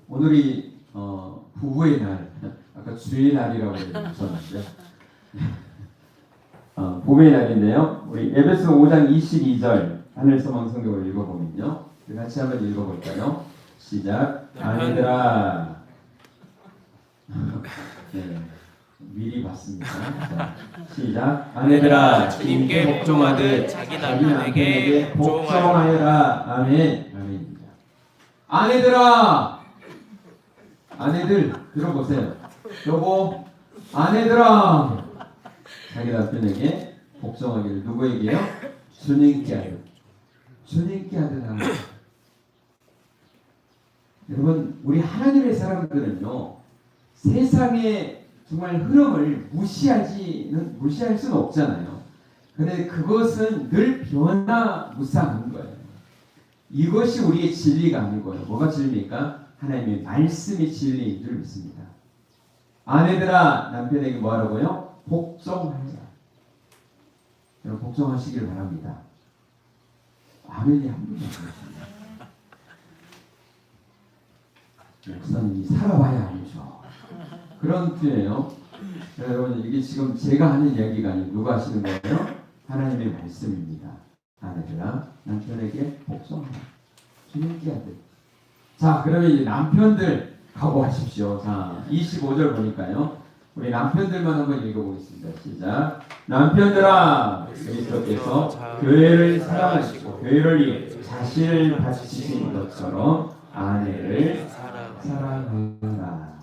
D: 오늘이 부부의 날, 아까 주의 날이라고 했었는데요. 부부의 날인데요. 우리 에베소 5장 22절 하늘소망 성경을 읽어보면요. 같이 한번 읽어볼까요? 시작. 아내들아. 네, 미리 봤습니다. 자, 시작. 아내들아,
C: 주님께 복종하듯 자기 남편에게 복종하여라.
D: 복종하여라. 아멘. 아멘입니다. 아내들아, 아내들 들어보세요. 여보, 아내들아, 자기 남편에게 복종하기를 누구에게요? 주님께 하듯. 주님께 하듯 하는 거예요. 여러분, 우리 하나님의 사람들은요, 세상의 정말 흐름을 무시할 수는 없잖아요. 근데 그것은 늘 변화무쌍한 거예요. 이것이 우리의 진리가 아니고요. 뭐가 진리입니까? 하나님의 말씀이 진리인 줄 믿습니다. 아내들아, 남편에게 뭐 하라고요? 복종하자. 여러분, 복종하시기를 바랍니다. 아멘이 한 분도 없습니다. 목사님이 살아봐야 알죠. 그런 뜻이에요. 여러분, 이게 지금 제가 하는 이야기가 아니고 누가 하시는 거예요? 하나님의 말씀입니다. 아내들아, 남편에게 복종하라. 주님께 하듯. 자, 그러면 이제 남편들 각오하십시오. 자, 25절 보니까요. 우리 남편들만 한번 읽어보겠습니다. 시작. 남편들아, 그리스도께서 교회를 사랑하시고 교회를 위해 자신을 바치신 것처럼 아내를 사랑하라.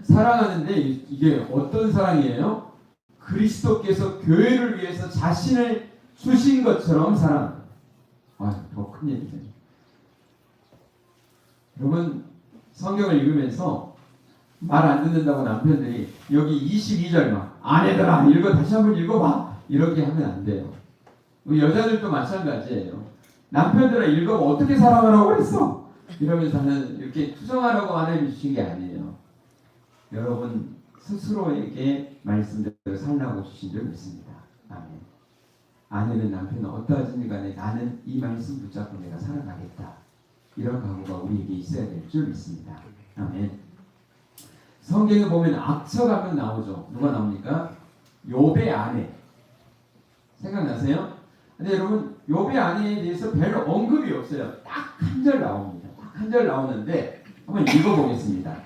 D: 사랑하는데 이게 어떤 사랑이에요? 그리스도께서 교회를 위해서 자신을 주신 것처럼 사랑합니다. 더 큰 얘기죠. 여러분, 성경을 읽으면서 말 안 듣는다고 남편들이 여기 22절 막 아내들아 다시 한번 읽어봐 이렇게 하면 안 돼요. 우리 여자들도 마찬가지예요. 남편들아 읽어봐 어떻게 사랑하라고 그랬어? 이러면서는 이렇게 투정하라고 하나님이 주신 게 아니에요. 여러분 스스로에게 말씀대로 살라고 주신 줄 믿습니다. 아멘. 아내는 남편은 어떠하든지 간에 나는 이 말씀 붙잡고 내가 살아가겠다. 이런 각오가 우리에게 있어야 될 줄 믿습니다. 아멘. 성경에 보면 악처가면 나오죠. 누가 나옵니까? 욥의 아내. 생각나세요? 근데 여러분 욥의 아내에 대해서 별로 언급이 없어요. 딱 한 절 나옵니다. 딱 한 절 나오는데 한번 읽어보겠습니다.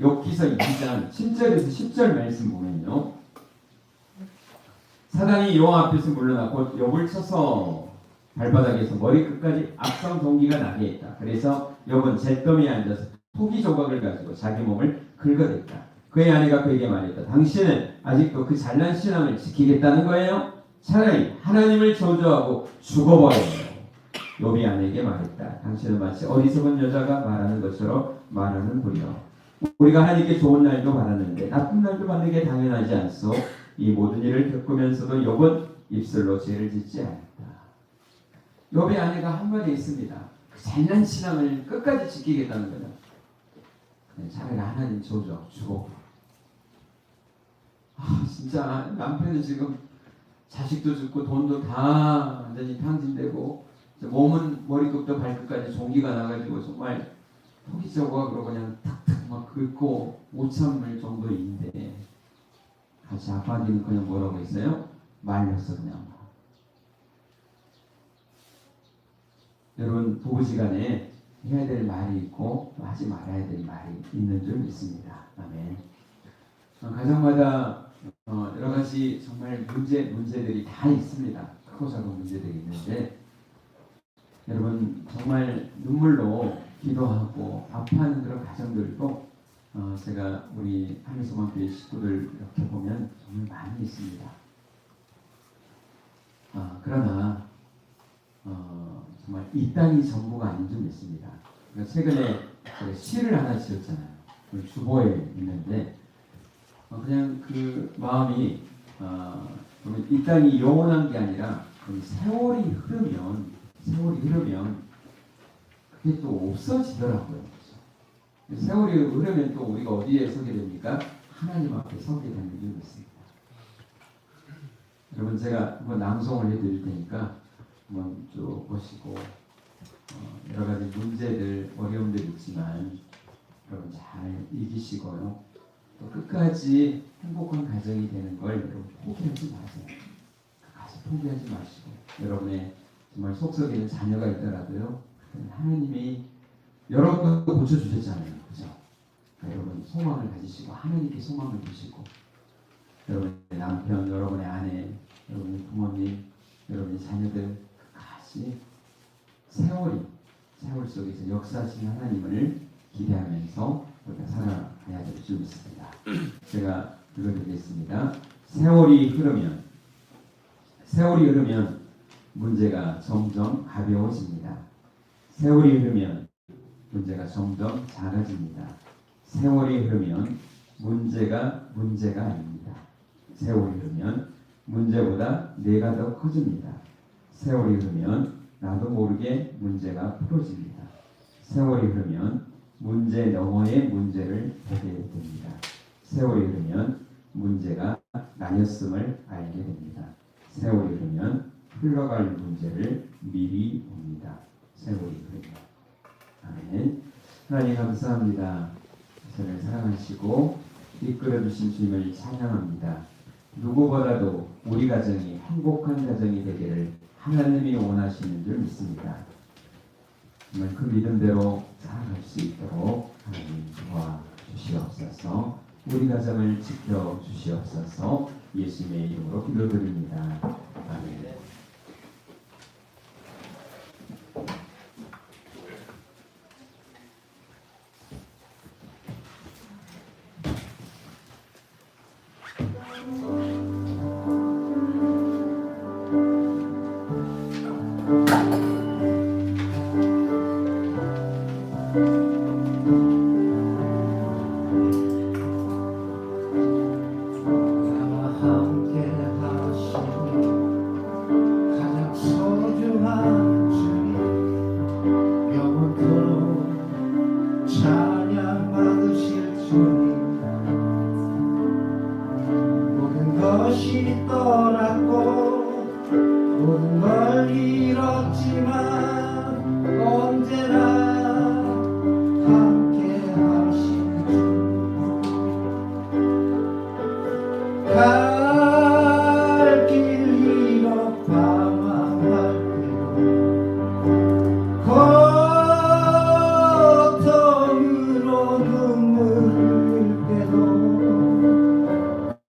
D: 욥기서 2장 7절에서 10절 말씀 보면요. 사단이 여호와 앞에서 물러나 곧 욥을 쳐서 발바닥에서 머리끝까지 악성 동기가 나게 했다. 그래서 욥은 잿더미에 앉아서 토기 조각을 가지고 자기 몸을 긁어댔다. 그의 아내가 그에게 말했다. 당신은 아직도 그 잘난 신앙을 지키겠다는 거예요? 차라리 하나님을 저주하고 죽어버려요. 욥이 아내에게 말했다. 당신은 마치 어리석은 여자가 말하는 것처럼 말하는 소리요. 우리가 하나님께 좋은 날도 받았는데 나쁜 날도 받는 게 당연하지 않소. 이 모든 일을 겪으면서도 욥은 입술로 죄를 짓지 않았다. 욥의 아내가 한마디 있습니다. 그 잘난 신앙을 끝까지 지키겠다는 거다. 차라리 하나님 저주하고 죽어. 진짜 남편은 지금 자식도 죽고 돈도 다 완전히 탕진되고 몸은 머리끝부터 발끝까지 종기가 나가지고 정말 토기저고하고 그냥 탁탁 막 긁고 못 참을 정도인데 같이 아빠들은 그냥 뭐라고 했어요? 말렸어 그냥. 여러분 부부지간에 해야 될 말이 있고 또 하지 말아야 될 말이 있는 줄 믿습니다. 아멘. 가정마다 여러 가지 정말 문제들이 다 있습니다. 크고 작은 문제들이 있는데 여러분 정말 눈물로 기도하고 아파하는 그런 가정들도 제가 우리 하늘소망교회 식구들 이렇게 보면 정말 많이 있습니다. 그러나 정말 이 땅이 전부가 아닌 줄 믿습니다. 최근에 제가 시를 하나 지었잖아요. 주보에 있는데 그냥 그 마음이 이 땅이 영원한 게 아니라 세월이 흐르면 그게 또 없어지더라고요. 세월이 흐르면 또 우리가 어디에 서게 됩니까? 하나님 앞에 서게 되는 줄 믿습니다. 여러분 제가 한번 낭송을 해드릴 테니까 한번 쭉 보시고 여러 가지 문제들 어려움들 있지만 여러분 잘 이기시고요. 또 끝까지 행복한 가정이 되는 걸 여러분 포기하지 마세요. 끝까지 포기하지 마시고 여러분의 정말 속속에는 자녀가 있더라도요. 하나님이 여러분도 고쳐주셨잖아요. 그죠? 그러니까 여러분 소망을 가지시고 하나님께 소망을 두시고 여러분의 남편, 여러분의 아내, 여러분의 부모님, 여러분의 자녀들 같이 세월 속에서 역사하신 하나님을 기대하면서 우리가 살아가야 될 줄 믿습니다. 제가 읽어드리겠습니다. 세월이 흐르면 문제가 점점 가벼워집니다. 세월이 흐르면 문제가 점점 작아집니다. 세월이 흐르면 문제가 아닙니다. 세월이 흐르면 문제보다 내가 더 커집니다. 세월이 흐르면 나도 모르게 문제가 풀어집니다. 세월이 흐르면 문제 너머의 문제를 보게 됩니다. 세월이 흐르면 문제가 나였음을 알게 됩니다. 세월이 흐르면 흘러갈 문제를 미리 봅니다. 세월이 흐르면. 아멘. 하나님 감사합니다. 저를 사랑하시고 이끌어주신 주님을 찬양합니다. 누구보다도 우리 가정이 행복한 가정이 되기를 하나님이 원하시는 줄 믿습니다. 정말 그 믿음대로 살아갈 수 있도록 하나님 도와주시옵소서. 우리 가정을 지켜주시옵소서. 예수님의 이름으로 기도드립니다. 아멘.
E: 나와 함께 하시니 가장 소중한 주님 영원토록 찬양 받으실 주님 모든 것이 떠났고 모든 걸 잃었지만 언제나 함께 하신 주 갈 길 잃어 방황할 때도 고통으로 눈물 흘릴 때도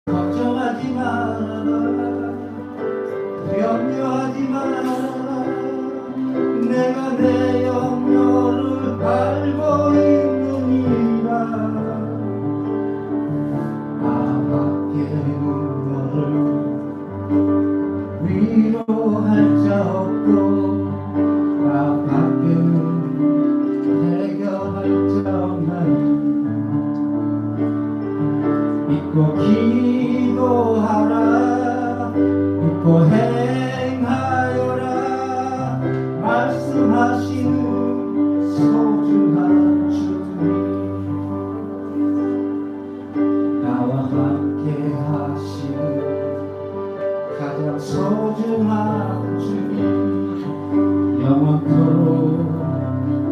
E: 걱정하지 마라 염려하지 마라 내가 내 염려를 알고 있느니라 위로할 자 없고 앞밖에는 해결할 자 없나니 믿고 기도하라 믿고 행하여라 말씀하시는 소중한 주님 나와 함께 하시는 가장 소중한 주님 영원토록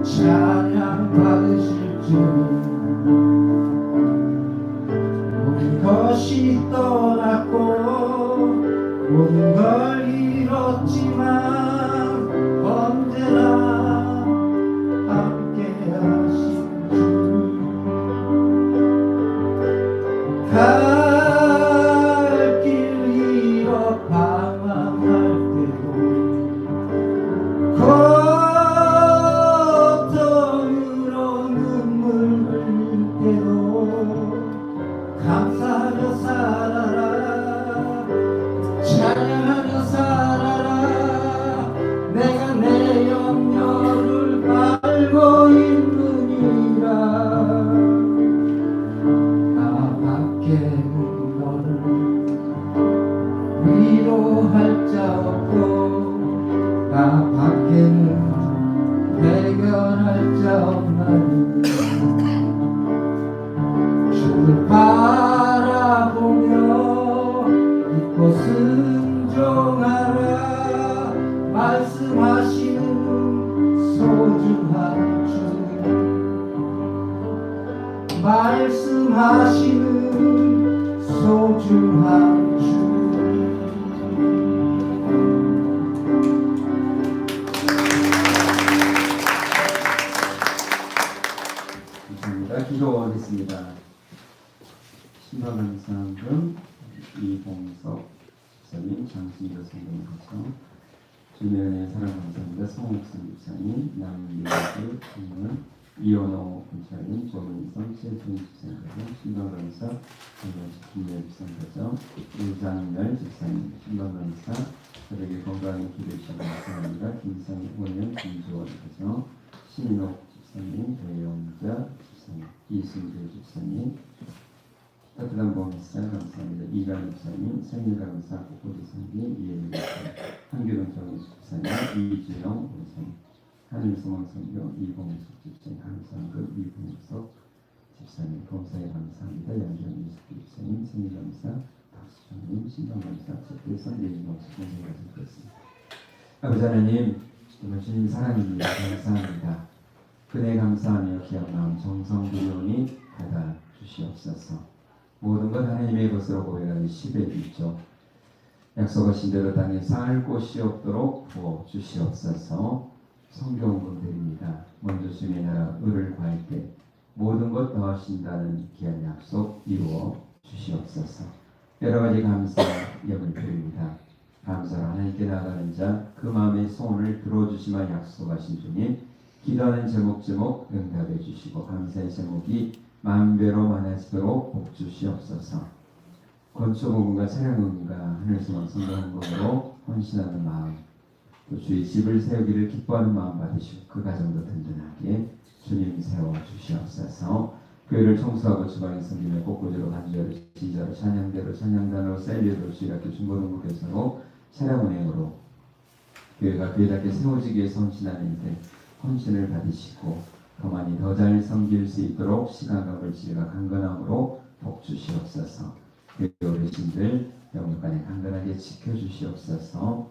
E: 찬양 받으실 주님 모든 것이 떠났고 모든 걸 잃었지만 언제나 함께 하신 주 갈 길 잃어 방황할 때도 고통으로 눈물 흘릴 때도 감사하며 살아라 찬양하며 살아라
D: 이봉석 집사님, 장신도 성경가정, 주민의 사랑 감사합니다. 송옥선 집사님, 남유주 장문, 이원호 군사님, 조민성, 최준 집사님 가정, 신방감사, 김열 집사님 가정, 유장열 집사님, 신방감사, 저에게 건강히 기도해주시기 감사합니다. 김상희 원영, 김주원 가정, 신인옥 집사님, 배영자 집사님, 이승재 집사님, 따뜻한 봉사 감사합니다. 이강 집사님, 생일감사 국고지사님, 이혜리 집사님, 한규동 정희 집사님, 이주영 집사님, 하늘소망성교 이봉석 집사님, 감사한급 이봉석 집사님, 범사에 감사합니다. 양정희 집사님, 생일감사 박수정님, 신방감사 첫대선 예진봉석 선생님 감사드렸습니다. 아버지 하나님, 정말 주님 사랑입니다. 감사합니다. 그네 감사하며 귀한 마음 정성부연히 받아 주시옵소서. 모든 것 하나님의 것으로 고백하는 11조 약속하신 대로 땅에 쌀 곳이 없도록 부어 주시옵소서. 성경문 드립니다. 먼저 주님의 나라 의를 구할 때 모든 것 더하신다는 귀한 약속 이루어 주시옵소서. 여러 가지 감사 여을 드립니다. 감사로 하나님께 나가는 자 그 마음의 소원을 들어주시만 약속하신 주님, 기도하는 제목 응답해 주시고 감사의 제목이 만배로 많아지도록 복 주시옵소서. 건축원금과 차량원금과 하늘소망 성경원금으로 헌신하는 마음, 또 주의 집을 세우기를 기뻐하는 마음 받으시고 그 가정도 든든하게 주님 세워 주시옵소서. 교회를 청소하고 주방에 섬기며 꽃꽂이로 간주하로 지자로 찬양대로 찬양단으로 셀리로 주일학교 중고등부교사로 차량운행으로 교회가 교회답게 세워지기 위해서 헌신하는 이들 헌신을 받으시고 더 많이 더 잘 섬길 수 있도록 시간과 물질과 강건함으로 복 주시옵소서. 교회 어르신들 영육간에 강건하게 지켜주시옵소서.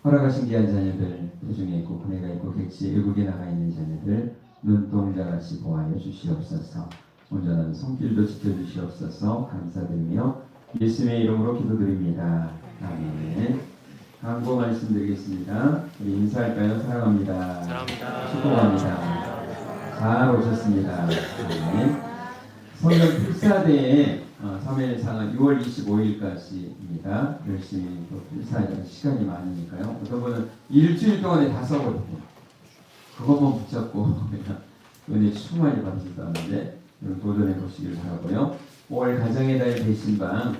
D: 허락하신 귀한 자녀들 태중에 있고 군에가 있고 객지 외국에 나가 있는 자녀들 눈동자같이 보하여 주시옵소서. 온전한 손길도 지켜주시옵소서. 감사드리며 예수님의 이름으로 기도드립니다. 아멘. 광고 말씀드리겠습니다. 우리 인사할까요? 사랑합니다.
C: 사랑합니다.
D: 축복합니다. 잘 오셨습니다. 네. 성경 필사대에 3일 상은 6월 25일까지입니다. 열심히 또 필사하자는 시간이 많으니까요. 어떤 분은 일주일 동안에 다 써버리고 그것만 붙잡고 그냥 은혜 충만히 받으시도 않는데 도전해 보시길 바라고요. 5월 가정의 달 대신방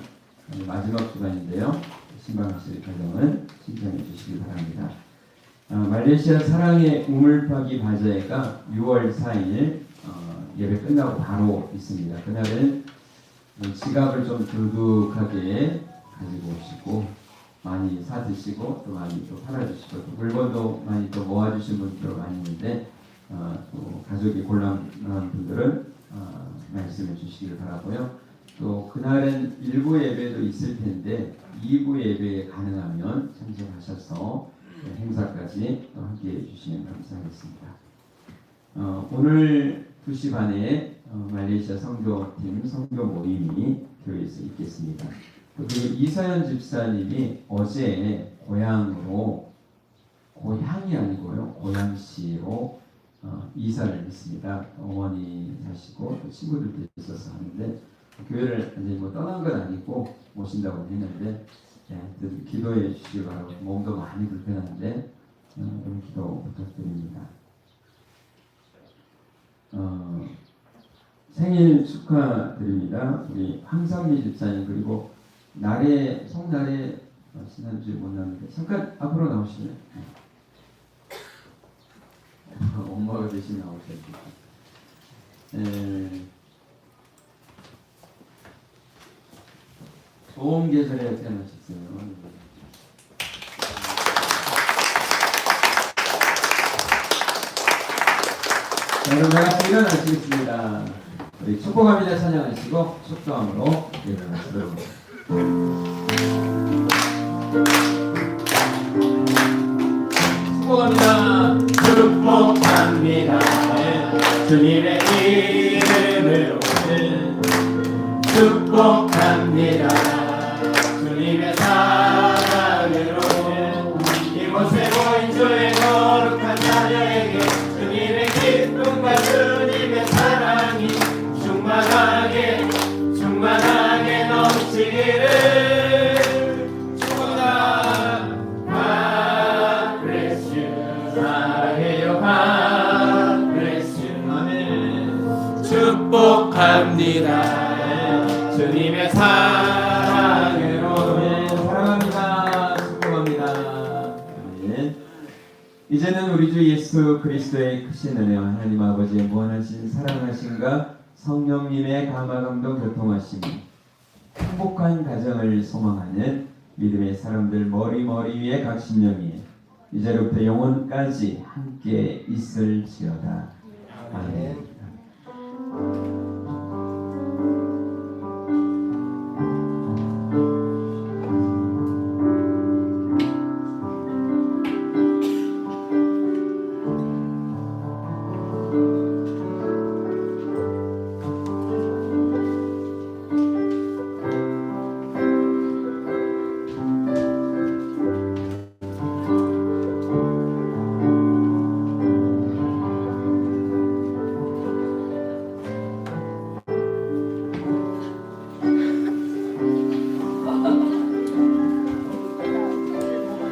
D: 마지막 주간인데요. 신방하실 가정은 신청해 주시기 바랍니다. 말레이시아 사랑의 우물파기 바자회가 6월 4일 예배 끝나고 바로 있습니다. 그날은 지갑을 좀 두둑하게 가지고 오시고 많이 사드시고 또 많이 또 팔아주시고 또 물건도 많이 또 모아주신 분들 많이 있는데 또 가족이 곤란한 분들은 말씀해 주시길 바라고요. 또 그날은 일부 예배도 있을 텐데 2부 예배에 가능하면 참석하셔서 행사까지 또 함께해 주시면 감사하겠습니다. 오늘 2시 반에 말레이시아 선교팀 선교 모임이 교회에서 있겠습니다. 그리고 이서연 집사님이 어제 고향이 아니고요 고향시로 이사를 했습니다. 어머니 사시고 또 친구들도 있어서 하는데 교회를 완전히 떠난 건 아니고 오신다고 했는데 기도해 주시기 바라고 몸도 많이 불편한데 좀 기도 부탁드립니다. 생일 축하드립니다. 우리 황상미 집사님 그리고 송날에 지난주에 못 나왔는데 잠깐 앞으로 나오시면 엄마가 대신 나오셔야 돼요. 좋은 계절에 태어나셨어요. 여러분 다 같이 일어나시겠습니다. 우리 축복합니다 찬양하시고 축도함으로 일어나시도록 축복합니다. 축복합니다. 주님의 이름으로 축복합니다. 주님의 사랑으로 이곳에 모인 주의 거룩한 자녀에게 주님의 기쁨과 주님의 사랑이 충만하게 넘치기를
C: 주님의 사랑으로
D: 네, 사랑합니다. 축복합니다. 아멘. 이제는 우리 주 예수 그리스도의 크신 은혜와 하나님 아버지의 무한하신 사랑하심과 성령님의 감화감동 교통하심이 행복한 가정을 소망하는 믿음의 사람들 머리 위에 각 심령이 이제로부터 영원까지 함께 있을지어다. 아멘.